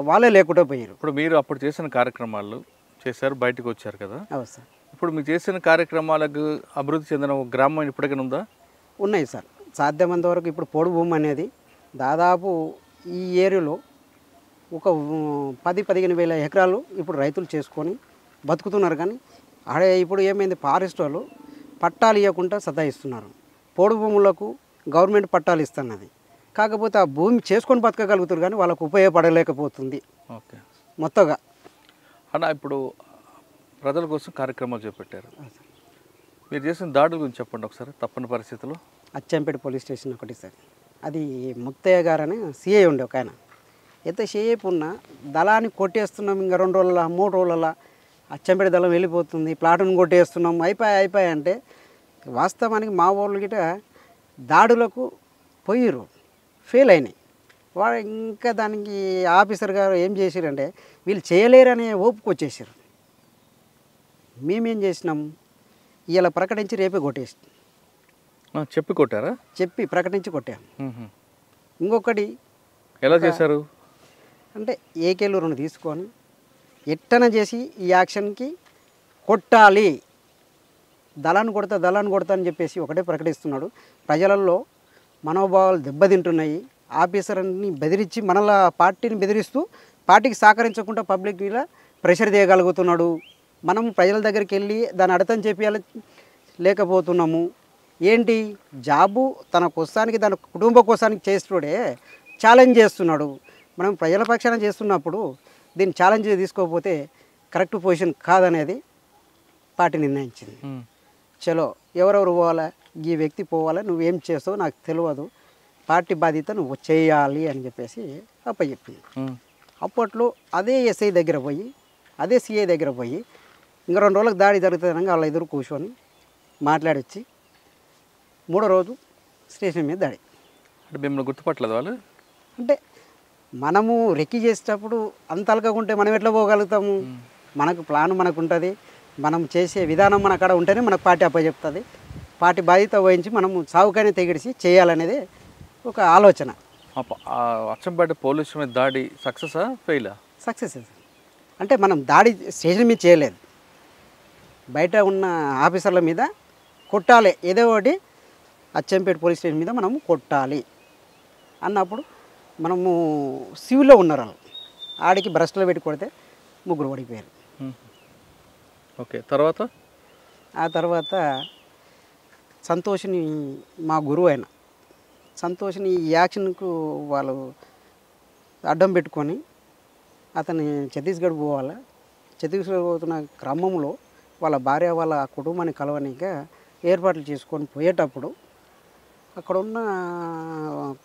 వాళ్ళే లేకుండా పోయారు. ఇప్పుడు మీరు అప్పుడు చేసిన కార్యక్రమాలు చేశారు, బయటకు వచ్చారు కదా. అవును సార్. ఇప్పుడు మీరు చేసిన కార్యక్రమాలకు అభివృద్ధి చెందిన ఒక గ్రామం ఇప్పటికైనా ఉందా? ఉన్నాయి సార్. సాధ్యమైనంత వరకు ఇప్పుడు పోడు భూమి అనేది దాదాపు ఈ ఏరియాలో ఒక 10-15 వేల ఎకరాలు ఇప్పుడు రైతులు చేసుకొని బతుకుతున్నారు. కానీ ఆడే ఇప్పుడు ఏమైంది, ఫారెస్ట్ వాళ్ళు పట్టాలు ఇవ్వకుండా సతాయిస్తున్నారు. పోడు భూములకు గవర్నమెంట్ పట్టాలు ఇస్తున్నది, కాకపోతే ఆ భూమి చేసుకొని బతకగలుగుతారు కానీ వాళ్ళకు ఉపయోగపడలేకపోతుంది ఓకే మొత్తంగా. అన్న ఇప్పుడు ప్రజల కోసం కార్యక్రమాలు చేపట్టారు. మీరు చేసిన దాడుల గురించి చెప్పండి ఒకసారి. తప్పని పరిస్థితుల్లో అచ్చంపేట పోలీస్ స్టేషన్ ఒకటి సార్. అది ముత్తయ్య గారు అని సిఐ ఉండే ఒక ఆయన. ఎంతసేపు ఉన్న దళాన్ని కొట్టేస్తున్నాం, ఇంకా 2 రోజుల 3 రోజుల అచ్చంపేట దళం వెళ్ళిపోతుంది, ప్లాటును కొట్టేస్తున్నాం, అయిపోయి అంటే వాస్తవానికి మా వాళ్ళు గిట దాడులకు పోయిర్రు, ఫెయిల్ అయినాయి. వాడు ఇంకా దానికి ఆఫీసర్ గారు ఏం చేశారంటే వీళ్ళు చేయలేరనే ఓపుకు వచ్చేసారు. మేమేం చేసినాం, ఇలా ప్రకటించి రేపే కొట్టేసి చెప్పి కొట్టారా? చెప్పి ప్రకటించి కొట్టాం. ఇంకొకటి ఎలా చేశారు అంటే ఏకేలు 2 తీసుకొని ఎట్టన చేసి ఈ యాక్షన్కి కొట్టాలి, దళాన్ని కొడతా అని చెప్పేసి ఒకటే ప్రకటిస్తున్నాడు. ప్రజలలో మనోభావాలు దెబ్బతింటున్నాయి. ఆఫీసర్ని బెదిరించి మనల పార్టీని బెదిరిస్తూ పార్టీకి సహకరించకుండా పబ్లిక్ మీద ప్రెషర్ చేయగలుగుతున్నాడు. మనం ప్రజల దగ్గరికి వెళ్ళి దాన్ని అర్థం చెప్పాలి లేకపోతున్నాము. ఏంటి జాబు తన కోసానికి తన కుటుంబ కోసానికి చేస్తుడే ఛాలెంజ్ చేస్తున్నాడు. మనం ప్రజల పక్షాన చేస్తున్నప్పుడు దీన్ని ఛాలెంజ్ తీసుకోకపోతే కరెక్ట్ పొజిషన్ కాదనేది పార్టీ నిర్ణయించింది. చలో ఎవరెవరు పోవాలా, ఈ వ్యక్తి పోవాలా, నువ్వేం చేస్తావు నాకు తెలియదు, పార్టీ బాధ్యత నువ్వు చేయాలి అని చెప్పేసి అప్పచెప్పింది. అప్పట్లో అదే ఎస్ఐ దగ్గర పోయి అదే సిఐ దగ్గర పోయి ఇంకా 2 రోజులకు దాడి జరుగుతుందనగా వాళ్ళ ఎదురు కూర్చొని మాట్లాడొచ్చి 3వ రోజు స్టేషన్ మీద దాడి. అంటే మిమ్మల్ని గుర్తుపట్టలేదు వాళ్ళు? అంటే మనము రెక్కి చేసేటప్పుడు అంత అలకకుంటే మనం ఎట్లా పోగలుగుతాము? మనకు ప్లాన్ మనకు ఉంటుంది, మనం చేసే విధానం మన కాడ ఉంటేనే మనకు పార్టీ అప్పచెప్తుంది. పార్టీ బాధ్యత వహించి మనము సావుకైనా తెగిడిసి చేయాలనేది ఒక ఆలోచన. అచ్చంపేట పోలీస్ మీద దాడి సక్సెసా ఫెయిలా? సక్సెస్. అంటే మనం దాడి స్టేషన్ మీద చేయలేదు, బయట ఉన్న ఆఫీసర్ల మీద కొట్టాలి, ఏదో ఒకటి అచ్చంపేట పోలీస్ స్టేషన్ మీద మనము కొట్టాలి అన్నప్పుడు మనము సివిల్లో ఉన్నారు వాళ్ళు, ఆడికి బ్రష్లో పెట్టి కొడితే 3 పడిపోయారు. ఓకే తర్వాత ఆ తర్వాత సంతోష్ని మా గురువు అయిన సంతోష్ని ఈ యాక్షన్కు వాళ్ళు అడ్డం పెట్టుకొని అతన్ని ఛత్తీస్గఢ్ పోవాలి. ఛత్తీస్గఢ్ పోతున్న క్రమంలో వాళ్ళ భార్య వాళ్ళ కుటుంబాన్ని కలవనిక ఏర్పాట్లు చేసుకొని పోయేటప్పుడు అక్కడున్న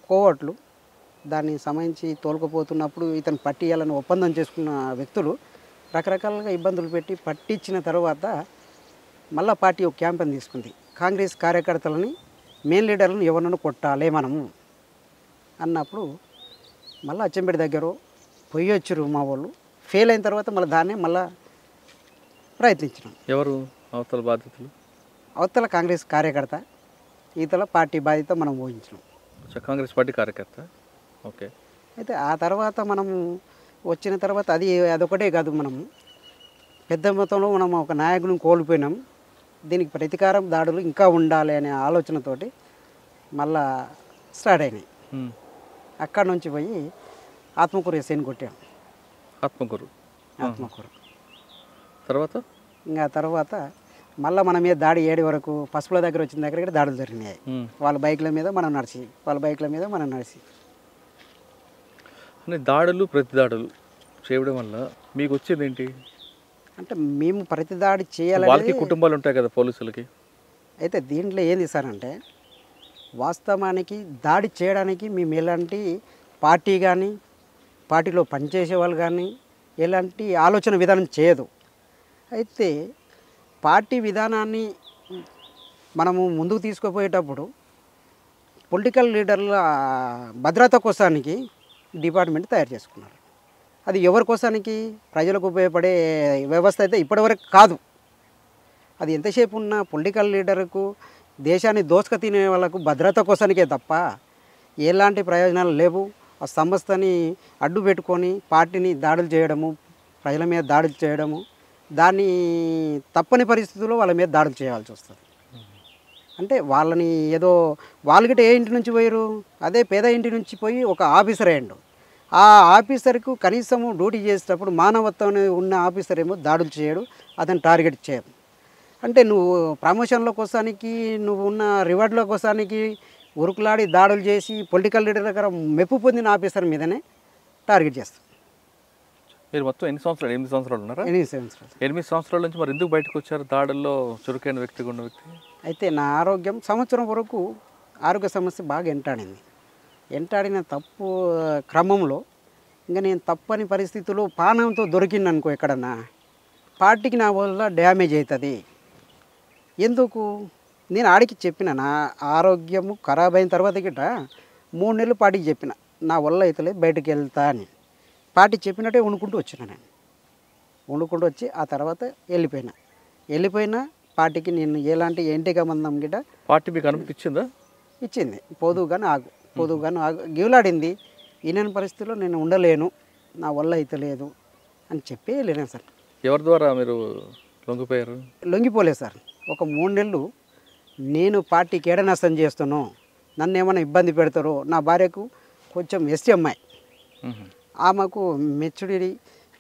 కోవట్లు దాన్ని సంబంధించి తోలుకుపోతున్నప్పుడు ఇతను పట్టియాలని ఒప్పందం చేసుకున్న వ్యక్తులు రకరకాలుగా ఇబ్బందులు పెట్టి పట్టించిన తర్వాత మళ్ళీ పార్టీ ఒక క్యాంపెయిన్ తీసుకుంది. కాంగ్రెస్ కార్యకర్తలని మెయిన్ లీడర్లను ఎవరినైనా కొట్టాలి మనము అన్నప్పుడు మళ్ళీ అచ్చంపేట దగ్గర పోయి వచ్చారు మా వాళ్ళు. ఫెయిల్ అయిన తర్వాత మళ్ళీ దాన్నే మళ్ళీ ప్రయత్నించినాం. ఎవరు అవతల బాధ్యతలు? అవతల కాంగ్రెస్ కార్యకర్త, ఈతల పార్టీ బాధ్యత మనం ఊహించినాం. కాంగ్రెస్ పార్టీ కార్యకర్త. ఓకే. అయితే ఆ తర్వాత మనము వచ్చిన తర్వాత అదొకటే కాదు, మనము పెద్ద మొత్తంలో మనం ఒక నాయకుని కోల్పోయినాం. దీనికి ప్రతీకారం దాడులు ఇంకా ఉండాలి అనే ఆలోచనతోటి మళ్ళా స్టార్ట్ అయినాయి. అక్కడి నుంచి పోయి ఆత్మకూరు ఎస్ఐని కొట్టాం. ఆత్మకూరు తర్వాత ఇంకా తర్వాత మళ్ళీ మన మీద దాడి 7 వరకు పసుపుల దగ్గర వచ్చిన దగ్గర దాడులు జరిగినాయి. వాళ్ళ బైక్ల మీద మనం నడిచి అంటే దాడులు ప్రతి దాడులు చేయడం వల్ల మీకు వచ్చేది ఏంటి? అంటే మేము ప్రతి దాడి చేయాలి, వాళ్ళకి కుటుంబాలు ఉంటాయి కదా పోలీసులకి. అయితే దీంట్లో ఏం చేశారంటే వాస్తవానికి దాడి చేయడానికి మేము ఎలాంటి పార్టీ కానీ పార్టీలో పనిచేసే వాళ్ళు కానీ ఎలాంటి ఆలోచన విధానం చేయదు. అయితే పార్టీ విధానాన్ని మనము ముందుకు తీసుకుపోయేటప్పుడు పొలిటికల్ లీడర్ల భద్రత కోసానికి డిపార్ట్మెంట్ తయారు చేసుకున్నారు. అది ఎవరి కోసానికి? ప్రజలకు ఉపయోగపడే వ్యవస్థ అయితే ఇప్పటివరకు కాదు. అది ఎంతసేపు ఉన్న పొలిటికల్ లీడర్కు దేశాన్ని దోసుక తినే వాళ్ళకు భద్రత కోసానికే తప్ప ఎలాంటి ప్రయోజనాలు లేవు. ఆ సంస్థని అడ్డు పెట్టుకొని పార్టీని దాడులు చేయడము, ప్రజల మీద దాడులు చేయడము, దాన్ని తప్పని పరిస్థితుల్లో వాళ్ళ మీద దాడులు చేయాల్సి వస్తుంది. అంటే వాళ్ళని ఏదో వాళ్ళకిట ఏ ఇంటి నుంచి పోయారు, అదే పేద ఇంటి నుంచి పోయి ఒక ఆఫీసర్ అయ్యండు. ఆ ఆఫీసర్కు కనీసము డ్యూటీ చేసేటప్పుడు మానవత్వం ఉన్న ఆఫీసర్ ఏమో దాడులు చేయడు, అతను టార్గెట్ చేయడు. అంటే నువ్వు ప్రమోషన్ల కోసానికి, నువ్వు ఉన్న రివార్డుల కోసానికి ఉరుకులాడి దాడులు చేసి పొలిటికల్ లీడర్ దగ్గర మెప్పు పొందిన ఆఫీసర్ మీదనే టార్గెట్ చేస్తాం. మీరు మొత్తం ఎన్ని సంవత్సరాలు, 8 సంవత్సరాలు ఉన్నారా? 8 సంవత్సరాలు. 8 సంవత్సరాల నుంచి మరి ఎందుకు బయటకు వచ్చారు? దాడుల్లో చురుకైన వ్యక్తిగా ఉన్న వ్యక్తి. అయితే నా ఆరోగ్యం సంవత్సరం వరకు ఆరోగ్య సమస్య బాగా వెంటాడింది. వెంటాడిన తప్పు క్రమంలో ఇంకా నేను తప్పని పరిస్థితుల్లో పానంతో దొరికింది అనుకో ఎక్కడన్నా, పార్టీకి నా వల్ల డ్యామేజ్ అవుతుంది. ఎందుకు నేను ఆడికి చెప్పిన, నా ఆరోగ్యము ఖరాబ్ అయిన తర్వాత గిట 3 నెలలు పార్టీకి చెప్పిన నా వల్ల అవుతలే బయటకు వెళ్తా అని. పార్టీ చెప్పినట్టే వండుకుంటూ వచ్చిన. నేను వండుకుంటూ వచ్చి ఆ తర్వాత వెళ్ళిపోయినా పార్టీకి నేను ఎలాంటి ఏంటిగా మందం గిట పార్టీ మీకు అనుమతి ఇచ్చిందా? ఇచ్చింది. పోదుగాను ఆగు గీవులాడింది. ఈయన పరిస్థితిలో నేను ఉండలేను, నా వల్ల అయితలేదు అని చెప్పి వెళ్ళినాను సార్. ఎవరి ద్వారా మీరు లొంగిపోయారు? లొంగిపోలేదు సార్. ఒక 3 నెలలు నేను పార్టీకి ఏడ నష్టం చేస్తాను, నన్ను ఏమైనా ఇబ్బంది పెడతారో, నా భార్యకు కొంచెం ఎస్టీ అమ్మాయి, ఆమెకు మెచ్చుడి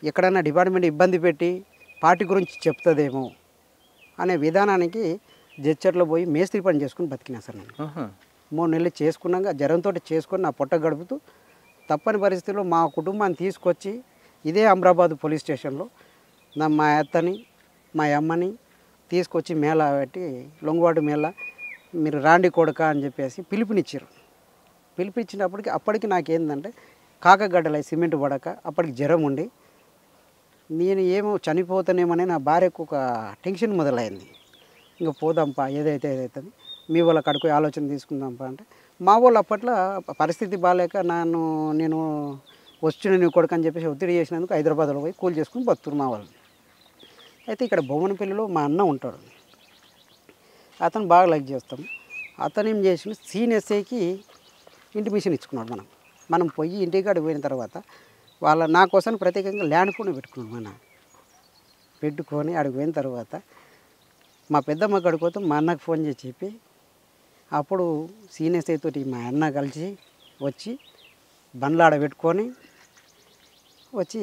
ఎక్కడైనా డిపార్ట్మెంట్ ఇబ్బంది పెట్టి పార్టీ గురించి చెప్తుందేమో అనే విధానానికి జడ్చర్లో పోయి మేస్త్రి పని చేసుకుని బతికినా సార్. నేను 3 నెలలు చేసుకున్నాక జ్వరంతో చేసుకొని నా పొట్ట గడుపుతూ తప్పని పరిస్థితుల్లో మా కుటుంబాన్ని తీసుకొచ్చి ఇదే అమరాబాద్ పోలీస్ స్టేషన్లో మా అత్తని మా అమ్మని తీసుకొచ్చి మేళ పెట్టి లొంగువాడు మేళ మీరు రాండి కొడక అని చెప్పేసి పిలుపునిచ్చారు. అప్పటికి నాకేందంటే కాకగడ్డలై సిమెంట్ పడక అప్పటికి జ్వరం ఉండి నేను ఏమో చనిపోతానేమని నా భార్యకు ఒక టెన్షన్ మొదలైంది. ఇంకా పోదాంపా ఏదైతే మీ వాళ్ళ కడుకు ఆలోచన తీసుకుందాంపా అంటే, మా వాళ్ళు అప్పట్లో పరిస్థితి బాగాలేక నేను వచ్చిన నీ కొడుకు అని చెప్పేసి ఒత్తిడి చేసినందుకు హైదరాబాద్లో పోయి కూలి చేసుకుని బతుకురు మా వాళ్ళు. అయితే ఇక్కడ బొమ్మనపల్లిలో మా అన్న ఉంటాడు, అతను బాగా లైక్ చేస్తాం. అతను ఏం చేసిన సీఎస్ఐకి ఇంటిమేషన్ ఇచ్చుకున్నాడు. మనం పోయి ఇంటికాడికి పోయిన తర్వాత నా కోసం ప్రత్యేకంగా ల్యాండ్ ఫోన్ పెట్టుకున్నాడు. పెట్టుకొని అడిగి పోయిన తర్వాత మా పెద్దమ్మ కడుకోతే మా అన్నకు ఫోన్ చేసి చెప్పి అప్పుడు సీనియర్స్ తోటి మా అన్న కలిసి వచ్చి బండ్లాడ పెట్టుకొని వచ్చి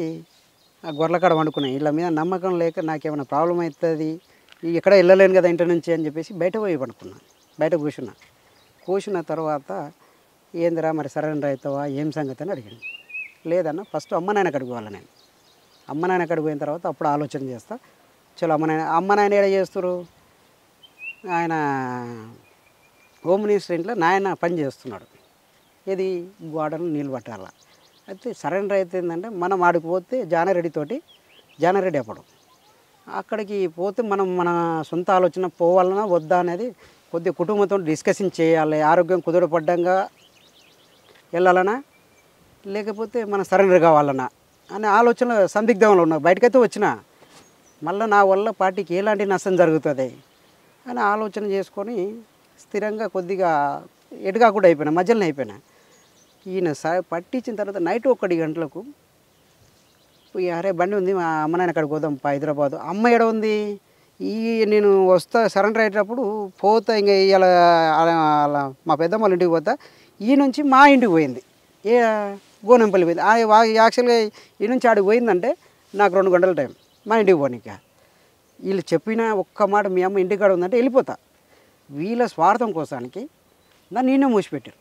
ఆ గొర్రెల కాడ వండుకున్నాయి. వీళ్ళ మీద నమ్మకం లేక నాకేమైనా ప్రాబ్లం అవుతుంది, ఎక్కడ వెళ్ళలేను కదా ఇంటి నుంచి అని చెప్పేసి బయట పోయి పడుకున్నాను. బయట కూర్చున్న తర్వాత ఏందిరా మరి సరెండర్ అవుతావా ఏం సంగతి అని అడిగాను. లేదన్న ఫస్ట్ అమ్మ నాయన కాడికి పోవాలి. నేను అమ్మ నాయన కాడికి పోయిన తర్వాత అప్పుడు ఆలోచన చేస్తా. చలో అమ్మ నాయన ఏడ చేస్తారు, ఆయన హోమ్ మినిస్టర్ ఇంట్లో నాయన పని చేస్తున్నాడు, ఇది గోడను నీళ్ళు పట్టాల. అయితే సరెండర్ అయితే ఏంటంటే మనం ఆడికి పోతే జానారెడ్డి అప్పుడు అక్కడికి పోతే మనం మన సొంత ఆలోచన పోవాలన్నా వద్దా అనేది కొద్దిగా కుటుంబంతో డిస్కషన్ చేయాలి. ఆరోగ్యం కుదురపడ్డంగా వెళ్ళాలన్నా లేకపోతే మన సరెండర్ కావాలన్నా అనే ఆలోచన సందిగ్ధంలో ఉన్నా. బయటకైతే వచ్చిన మళ్ళీ నా వల్ల పార్టీకి ఎలాంటి నష్టం జరుగుతుంది అని ఆలోచన చేసుకొని స్థిరంగా కొద్దిగా ఎటుగా కూడా అయిపోయినా, మధ్యలోనే అయిపోయినా. ఈయన పట్టించిన తర్వాత నైట్ 1 గంటలకు అరే బండి ఉంది మా అమ్మ నాయన అక్కడికి పోదాం హైదరాబాదు. అమ్మ ఎడ ఉంది, నేను వస్తా సరెండర్ అయ్యేటప్పుడు పోతా ఇంకా ఇలా మా పెద్దమ్మ వాళ్ళ ఇంటికి పోతా. ఈ నుంచి మా ఇంటికి పోయింది, గోనెంపల్లి పోయింది. యాక్చువల్గా ఈ నుంచి ఆడికి పోయిందంటే నాకు 2 గంటల టైం మా ఇంటికి పోనీక. వీళ్ళు చెప్పిన ఒక్క మాట మీ అమ్మ ఇంటికాడ ఉందంటే వెళ్ళిపోతా. వీళ్ళ స్వార్థం కోసానికి నన్ను మూసిపెట్టారు.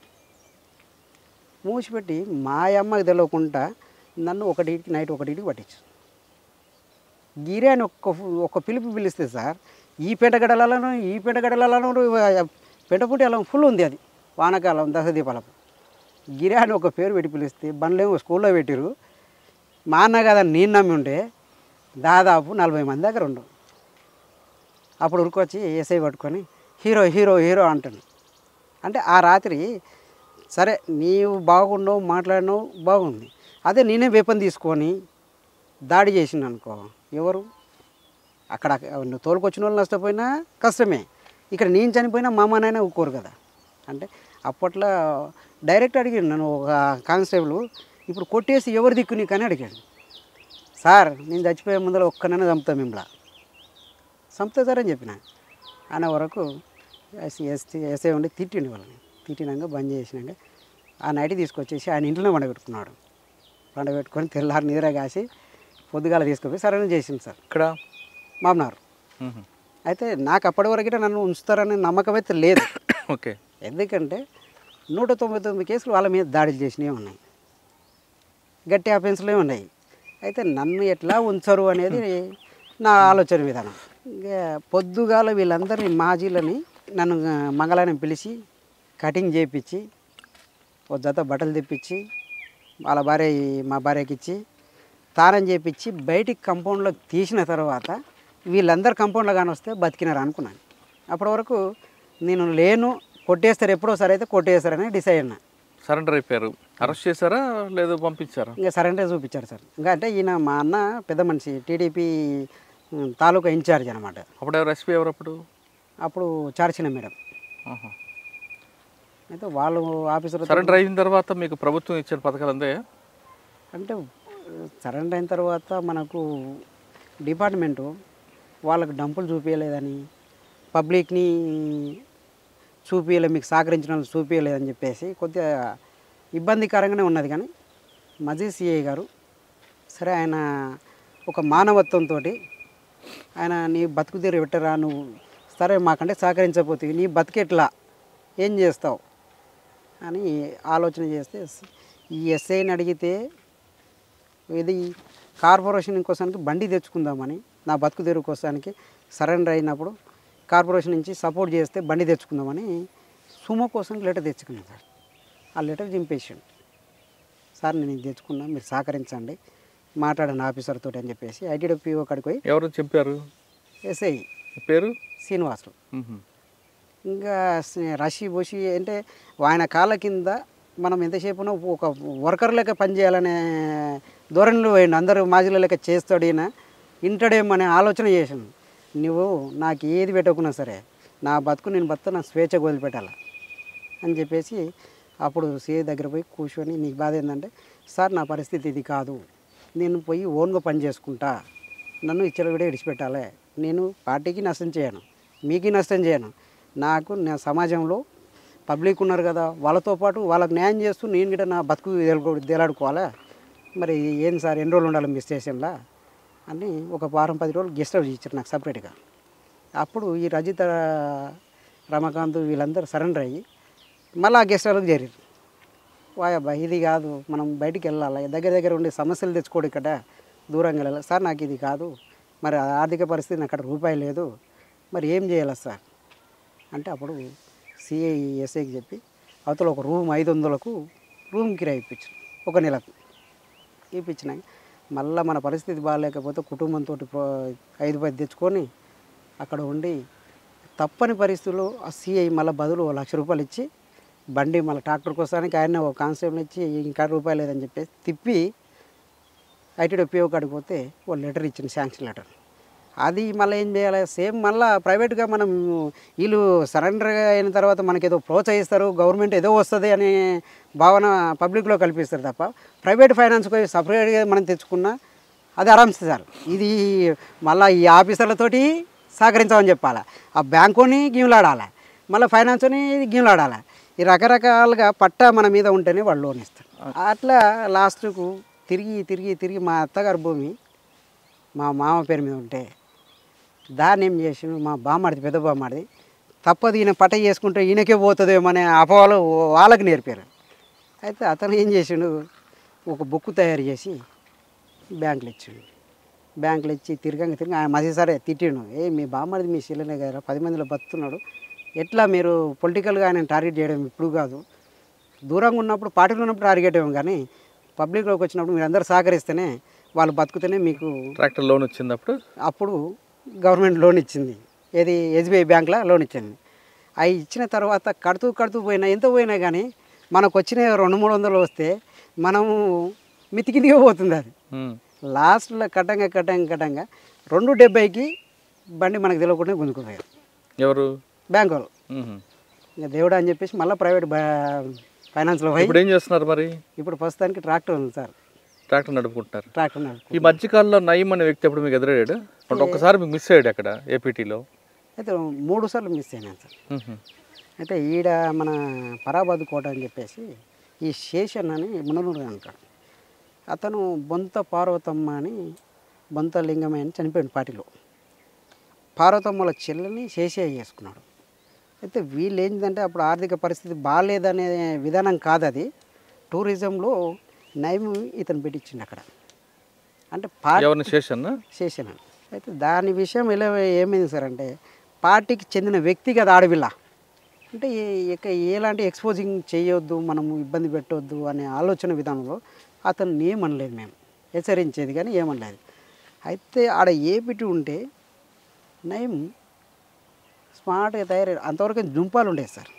మూసిపెట్టి మా అమ్మకి తెలియకుండా నన్ను నైట్ 1కి పట్టించు. గిరి అని ఒక్క పిలుపు పిలిస్తే సార్ ఈ పెంటగడలలో పెంటపుట్టి అలా ఫుల్ ఉంది. అది వానకాలం దశదీపాలకు గిరి అని ఒక పేరు పెట్టి పిలిస్తే బండ్లేమో స్కూల్లో పెట్టిరు. మా అన్న కదా నేను నమ్మి ఉంటే దాదాపు 40 మంది దగ్గర ఉండు. అప్పుడు ఉరికొచ్చి ఏసై పట్టుకొని హీరో అంటాను. అంటే ఆ రాత్రి సరే నీవు బాగున్నావు మాట్లాడినావు బాగుంది, అదే నేనే వేపన్ తీసుకొని దాడి చేసిన అనుకో ఎవరు అక్కడ నువ్వు తోలుకొచ్చిన వాళ్ళు నష్టపోయినా కష్టమే, ఇక్కడ నేను చనిపోయినా మా అమ్మ నాయన ఊరుకోరు కదా. అంటే అప్పట్లో డైరెక్ట్ అడిగాడు నన్ను ఒక కానిస్టేబుల్, ఇప్పుడు కొట్టేసి ఎవరు దిక్కు నీకు అని అడిగాడు. సార్ నేను చచ్చిపోయే ముందర ఒక్కనైనా చంపుతాం మిమ్మల్ని, చంపుతా సార్ అని చెప్పిన. అన్న వరకు ఎస్ఐ ఉండి తిట్టిండు వాళ్ళని. తిట్టినాక బంద్ చేసినాక ఆ నైట్ తీసుకొచ్చేసి ఆయన ఇంట్లోనే వండబెట్టుకున్నాడు. వండబెట్టుకొని తెల్లారి నీర కాసి పొద్దుగాల తీసుకుపోయి సరైన చేసింది సార్ ఇక్కడ మామనారు. అయితే నాకు అప్పటి వరకు నన్ను ఉంచుతారనే నమ్మకం అయితే లేదు. ఓకే. ఎందుకంటే 199 కేసులు వాళ్ళ మీద దాడులు చేసినవి ఉన్నాయి, గట్టి ఆఫెన్స్లే ఉన్నాయి. అయితే నన్ను ఎట్లా ఉంచరు అనేది నా ఆలోచన విధానం. ఇంకా పొద్దుగాల వీళ్ళందరినీ మాజీలని నన్ను మంగళాన్ని పిలిచి కటింగ్ చేయించి ఒక జత బట్టలు తెప్పించి వాళ్ళ భార్య మా భార్యకి ఇచ్చి తానం చేయించి బయటికి కంపౌండ్లోకి తీసిన తర్వాత వీళ్ళందరూ కంపౌండ్లో కానీ వస్తే బతికినారు అనుకున్నాను. అప్పటి వరకు నేను లేను, కొట్టేస్తారు ఎప్పుడో సరే అయితే కొట్టేస్తారని డిసైడ్ అయినా. సరెండర్ అయిపోయారు. అరెస్ట్ చేశారా లేదు పంపించారా? ఇంకా సరెండర్ చూపించారు సార్. ఇంకా అంటే ఈయన మా అన్న పెద్ద మనిషి టీడీపీ తాలూకా ఇన్ఛార్జ్ అనమాట. అప్పుడు ఎవరు ఎస్పీ ఎవరు అప్పుడు చార్చిన మేడం. అయితే వాళ్ళు ఆఫీసర్ సరెండర్ అయిన తర్వాత మీకు ప్రభుత్వం ఇచ్చిన పథకాలు అందాయా? అంటే సరెండర్ అయిన తర్వాత మనకు డిపార్ట్మెంటు వాళ్ళకు డంపులు చూపించలేదని, పబ్లిక్ని చూపించలేదు, మీకు సహకరించిన వాళ్ళు చూపించలేదని చెప్పేసి కొద్దిగా ఇబ్బందికరంగానే ఉన్నది. కానీ మజీ సిఐ గారు సరే ఆయన ఒక మానవత్వంతో ఆయన నీ బతుకు తీరు పెట్టరా, నువ్వు సరే మాకంటే సహకరించకపోతే నీ బతికెట్లా ఏం చేస్తావు అని ఆలోచన చేస్తే ఈ ఎస్ఐని అడిగితే ఇది కార్పొరేషన్ కోసానికి బండి తెచ్చుకుందామని, నా బతుకు తెరువు కోసానికి సరెండర్ అయినప్పుడు కార్పొరేషన్ నుంచి సపోర్ట్ చేస్తే బండి తెచ్చుకుందామని సుమో కోసం లెటర్ తెచ్చుకున్నాను సార్. ఆ లెటర్ చింపేసాడు. సార్ నేను ఇది తెచ్చుకున్నా, మీరు సహకరించండి, మాట్లాడండి ఆఫీసర్ తోటి అని చెప్పేసి ఐటీడీ పిఓ కాడికి పోయి. ఎవరు చెప్పారు? ఎస్ఐ పేరు శ్రీనివాసులు. ఇంకా రషి బోషి అంటే ఆయన కాళ్ళ కింద మనం ఎంతసేపు ఒక వర్కర్ లెక్క పనిచేయాలనే ధోరణిలో పోయిండు. అందరూ మాజీల లెక్క చేస్తాడు ఈయన, ఇంటడేమనే ఆలోచన చేసాను. నువ్వు నాకు ఏది పెట్టకున్నా సరే నా బతుకు నేను బతుకు నా స్వేచ్ఛ వదిలిపెట్టాల అని చెప్పేసి అప్పుడు సిఐ దగ్గర పోయి కూర్చొని, నీకు బాధ ఏంటంటే, సార్ నా పరిస్థితి ఇది కాదు, నేను పోయి ఓన్గా పని చేసుకుంటా, నన్ను ఇచ్చలవిడే విడిచిపెట్టాలి, నేను పార్టీకి నష్టం చేయను, మీకు నష్టం చేయను, నాకు నా సమాజంలో పబ్లిక్ ఉన్నారు కదా వాళ్ళతో పాటు వాళ్ళకు న్యాయం చేస్తూ నేను కూడా నా బతుకు దేలాడుకోవాలా, మరి ఏం సార్ ఎన్ని రోజులు ఉండాలి మీ స్టేషన్లో అని ఒక వారం 10 రోజులు గెస్ట్ హౌస్ ఇచ్చారు నాకు సపరేట్గా. అప్పుడు ఈ రజిత రమాకాంత్ వీళ్ళందరూ సరెండర్ అయ్యి మళ్ళీ ఆ గెస్ట్ హౌస్కి చేరారు. వాయబ్బా ఇది కాదు, మనం బయటికి వెళ్ళాలి, దగ్గర ఉండే సమస్యలు తెచ్చుకోడు, ఇక్కడ దూరంగా వెళ్ళాలి సార్, నాకు ఇది కాదు, మరి ఆర్థిక పరిస్థితి నాకు అక్కడ రూపాయి లేదు, మరి ఏం చేయాలి సార్ అంటే అప్పుడు సిఐ ఎస్ఐకి చెప్పి అవతల ఒక రూమ్ 500కు రూమ్ కిరాయి ఇప్పించారు, ఒక నెలకు ఇప్పించినాక మళ్ళీ మన పరిస్థితి బాగాలేకపోతే కుటుంబంతో 5-10 తెచ్చుకొని అక్కడ ఉండి తప్పని పరిస్థితుల్లో ఆ సిఐ మళ్ళీ బదులు 1 లక్ష రూపాయలు ఇచ్చి బండి మళ్ళీ ట్రాక్టర్ కోసానికి ఆయన ఒక కానిస్టేబుల్ ఇచ్చి ఇంకా రూపాయలు లేదని చెప్పేసి తిప్పి ఐటీడీ పిఓ కాడికి పోతే ఒక లెటర్ ఇచ్చింది, శాంక్షన్ లెటర్. అది మళ్ళీ ఏం చేయాలి, సేమ్ మళ్ళీ ప్రైవేట్గా మనం వీళ్ళు సరెండర్ అయిన తర్వాత మనకేదో ప్రోత్సహిస్తారు, గవర్నమెంట్ ఏదో వస్తుంది అనే భావన పబ్లిక్లో కల్పిస్తారు తప్ప ప్రైవేట్ ఫైనాన్స్ పోయి సపరేట్గా మనం తెచ్చుకున్నా అది ఆరామ్సే సార్. ఇది మళ్ళీ ఈ ఆఫీసర్లతోటి సహకరించామని చెప్పాలి, ఆ బ్యాంకుని గీములాడాలి, మళ్ళీ ఫైనాన్స్ని గీములాడాలి, ఈ రకరకాలుగా పట్టా మన మీద ఉంటేనే వాళ్ళు లోన్ ఇస్తారు. అట్లా లాస్ట్కు తిరిగి మా అత్తగారి భూమి మా మామ పేరు మీద ఉంటే దాన్ని ఏం చేసిండు, మా బామ్మడిది పెద్ద బామ్మడిది తప్పదు ఈయన పట్ట చేసుకుంటే ఈయనకే పోతుందేమో అనే అపోహలు వాళ్ళకి నేర్పారు. అయితే అతను ఏం చేసిండు, ఒక బుక్ తయారు చేసి బ్యాంకులు ఇచ్చిండు. బ్యాంకులు ఇచ్చి తిరిగి ఆయన మసీ సరే తిట్టిండు, మీ బామ్మడిది మీ శిలనే కదా 10 మందిలో బతున్నాడు, ఎట్లా మీరు పొలిటికల్గా ఆయన టార్గెట్ చేయడం ఇప్పుడు కాదు, దూరంగా ఉన్నప్పుడు పార్టీలో ఉన్నప్పుడు టార్గెట్ ఇవ్వం, కానీ పబ్లిక్లోకి వచ్చినప్పుడు మీరు అందరూ సహకరిస్తేనే వాళ్ళు బతుకుతేనే మీకు ట్రాక్టర్ లోన్ వచ్చింది. అప్పుడు గవర్నమెంట్ లోన్ ఇచ్చింది, ఏది ఎస్బీఐ బ్యాంక్లో లోన్ ఇచ్చింది. అవి ఇచ్చిన తర్వాత కడుతూ పోయినా ఎంత పోయినా కానీ మనకు వచ్చిన 200-300 వస్తే మనము మితికిదిగా పోతుంది. అది లాస్ట్లో కట్టంగా 270కి బండి మనకు తెలియకుండా గుంజుకుపోయారు ఎవరు? బ్యాంక్ వాళ్ళు. మ్మ్. ఇంకా దేవుడు అని చెప్పేసి మళ్ళీ ప్రైవేట్ ఫైనాన్స్లో పోయి ఇప్పుడు ఏం చేస్తున్నారు మరి? ఇప్పుడు ప్రస్తుతానికి ట్రాక్టర్ ఉంది సార్. ట్రాక్టర్ నడుపుకుంటున్నారు. ట్రాక్టర్ ఈ మధ్యకాలంలో నయీం అనే వ్యక్తి ఎప్పుడు మీకు ఎదురయ్యాడు? అంటే ఒక్కసారి మీకు మిస్ అయ్యాడు అక్కడ ఏపీటీలో. అయితే 3 సార్లు మిస్ అయినాను సార్. మ్మ్. అయితే ఈడ మన పరాబాద్ కోట అని చెప్పేసి ఈ శేషన్ అని ముననూరు అంటాడు. అతను బొంత పార్వతమ్మ అని బొంత లింగమయ్య అని చనిపోయాడు పార్టీలో. పార్వతమ్మల చెల్లెని శేషయ్య చేసుకున్నాడు. అయితే వీళ్ళు ఏంటంటే అప్పుడు ఆర్థిక పరిస్థితి బాగాలేదనే విధానం కాదు అది. టూరిజంలో నయం ఇతను పెట్టించిండు అక్కడ. అంటే ఎవరిని? శేషన్. శేషన్ అని. అయితే దాని విషయం ఇలా ఏమైంది సార్ అంటే పార్టీకి చెందిన వ్యక్తి కదా ఆడవిల్ల. అంటే ఎలాంటి ఎక్స్పోజింగ్ చేయొద్దు, మనము ఇబ్బంది పెట్టవద్దు అనే ఆలోచన విధానంలో అతను ఏమనలేదు, మేము హెచ్చరించేది కానీ ఏమనలేదు. అయితే ఆడ ఏపిటి ఉంటే నయం స్మార్ట్గా తయారయ్యారు. అంతవరకు జుంపాలు ఉండేది సార్.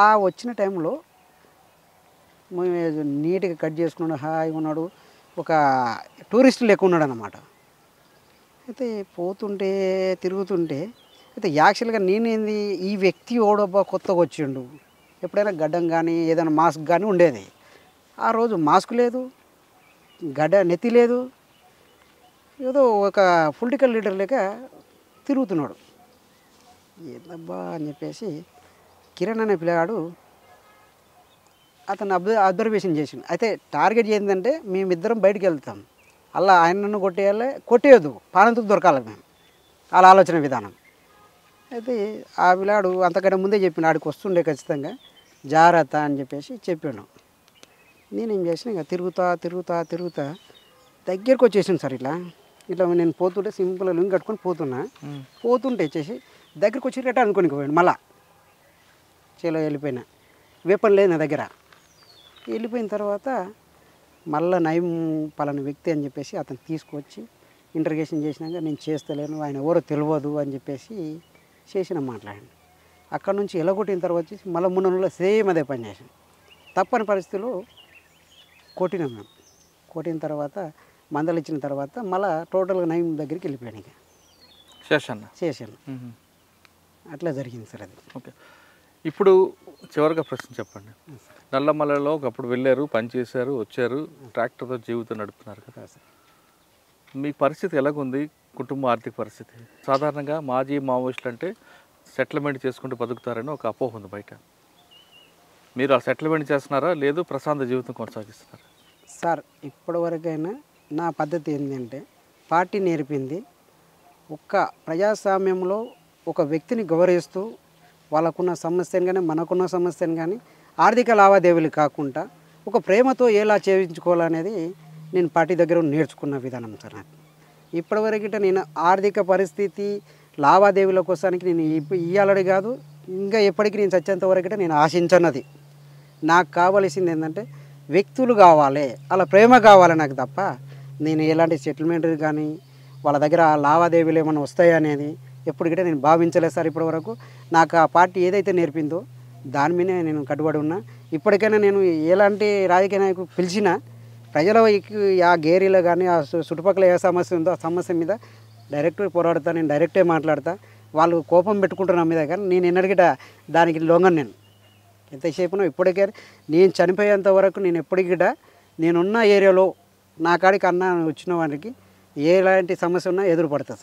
ఆ వచ్చిన టైంలో నీట్గా కట్ చేసుకున్నాడు, హాయిగా ఉన్నాడు, ఒక టూరిస్ట్ లెక్క ఉన్నాడు అన్నమాట. అయితే పోతుంటే తిరుగుతుంటే అయితే యాక్చువల్గా నేనేంది ఈ వ్యక్తి ఓడబ్బా కొత్తగా వచ్చిండు, ఎప్పుడైనా గడ్డం కానీ ఏదైనా మాస్క్ కానీ ఉండేది. ఆ రోజు మాస్క్ లేదు, నెత్తి లేదు, ఏదో ఒక పొలిటికల్ లీడర్ లేక తిరుగుతున్నాడు. ఏందబ్బా అని చెప్పేసి కిరణ్ అనే పిల్లగాడు అతను అబ్జర్వేషన్ చేసిండు. అయితే టార్గెట్ ఏంటంటే మేమిద్దరం బయటికి వెళ్తాం, అలా ఆయనను కొట్టేయద్దు, పానంతుకు దొరకాలి మేము, అలా ఆలోచన విధానం. అయితే ఆ పిల్లాడు అంతకంటే ముందే చెప్పిండు, ఆడికి వస్తుండే ఖచ్చితంగా జాగ్రత్త అని చెప్పేసి చెప్పాను. నేనేం చేసిన ఇక తిరుగుతా దగ్గరికి వచ్చేసాను సార్. ఇట్లా నేను పోతుంటే సింపుల్గా లుంగి కట్టుకొని పోతుంటే వచ్చేసి దగ్గరికి వచ్చి రేట అనుకోని పోయాడు. మళ్ళా చేలో వెళ్ళిపోయినా, వేపన్ లేదు నా దగ్గర. వెళ్ళిపోయిన తర్వాత మళ్ళీ నయం పలానా వ్యక్తి అని చెప్పేసి అతను తీసుకొచ్చి ఇంటర్గేషన్ చేసినాక నేను చేస్తలేను, ఆయన ఎవరో తెలియదు అని చెప్పేసి చేసిన మాట్లాడాను. అక్కడ నుంచి ఎలగొట్టిన తర్వాత వచ్చేసి మళ్ళీ 3 నెలల్లో సేమ్ అదే పని చేసాను. తప్పని పరిస్థితిలో కొట్టినాం మేము. కొట్టిన తర్వాత మందలు ఇచ్చిన తర్వాత మళ్ళీ టోటల్గా నయం దగ్గరికి వెళ్ళిపోయాను. ఇక చేశాను. అట్లా జరిగింది సార్ అది. ఓకే, ఇప్పుడు చివరిగా ప్రశ్న చెప్పండి. నల్లమలలో ఒకప్పుడు వెళ్ళారు, పనిచేశారు, వచ్చారు, ట్రాక్టర్తో జీవితం నడుపుతున్నారు కదా సార్. మీ పరిస్థితి ఎలాగుంది? కుటుంబ ఆర్థిక పరిస్థితి సాధారణంగా మాజీ మావోయిస్టులు అంటే సెటిల్మెంట్ చేసుకుంటూ బతుకుతారని ఒక అపోహ ఉంది బయట. మీరు ఆ సెటిల్మెంట్ చేస్తున్నారా, లేదు ప్రశాంత జీవితం కొనసాగిస్తున్నారా? సార్ ఇప్పటివరకైనా నా పద్ధతి ఏంటంటే పార్టీ నేర్పింది ఒక్క ప్రజాస్వామ్యంలో ఒక వ్యక్తిని గౌరవిస్తూ వాళ్ళకున్న సమస్యను కానీ మనకున్న సమస్యను కానీ ఆర్థిక లావాదేవీలు కాకుండా ఒక ప్రేమతో ఎలా చేయించుకోవాలనేది నేను పార్టీ దగ్గర నేర్చుకున్న విధానం సార్. నాకు ఇప్పటివరకు నేను ఆర్థిక పరిస్థితి లావాదేవీల కోసానికి నేను ఇయ్యాలని కాదు, ఇంకా ఎప్పటికీ నేను చచ్చేంత వరకు నేను ఆశించన్నది. నాకు కావాల్సింది ఏంటంటే వ్యక్తులు కావాలి, అలా ప్రేమ కావాలి నాకు తప్ప నేను ఎలాంటి సెటిల్మెంట్ కానీ వాళ్ళ దగ్గర లావాదేవీలు ఏమైనా వస్తాయి అనేది ఎప్పటికంటే నేను భావించలేదు సార్. ఇప్పటివరకు నాకు ఆ పార్టీ ఏదైతే నేర్పిందో దాని మీదే నేను కట్టుబడి ఉన్నా. ఇప్పటికైనా నేను ఎలాంటి రాజకీయ నాయకులు పిలిచినా ప్రజల ఆ గేరీలో కానీ ఆ చుట్టుపక్కల ఏ సమస్య ఉందో ఆ సమస్య మీద డైరెక్ట్గా పోరాడతా, నేను డైరెక్టే మాట్లాడతా. వాళ్ళు కోపం పెట్టుకుంటారు నా మీద, కానీ నేను ఎన్నడిగిట దానికి లొంగను. నేను ఎంతసేపునో ఇప్పటికే నేను చనిపోయేంత వరకు నేను ఎప్పటికిట నేనున్న ఏరియాలో నా కాడికి అన్న వచ్చిన వారికి ఎలాంటి సమస్య ఉన్నా ఎదురు పడతా సార్.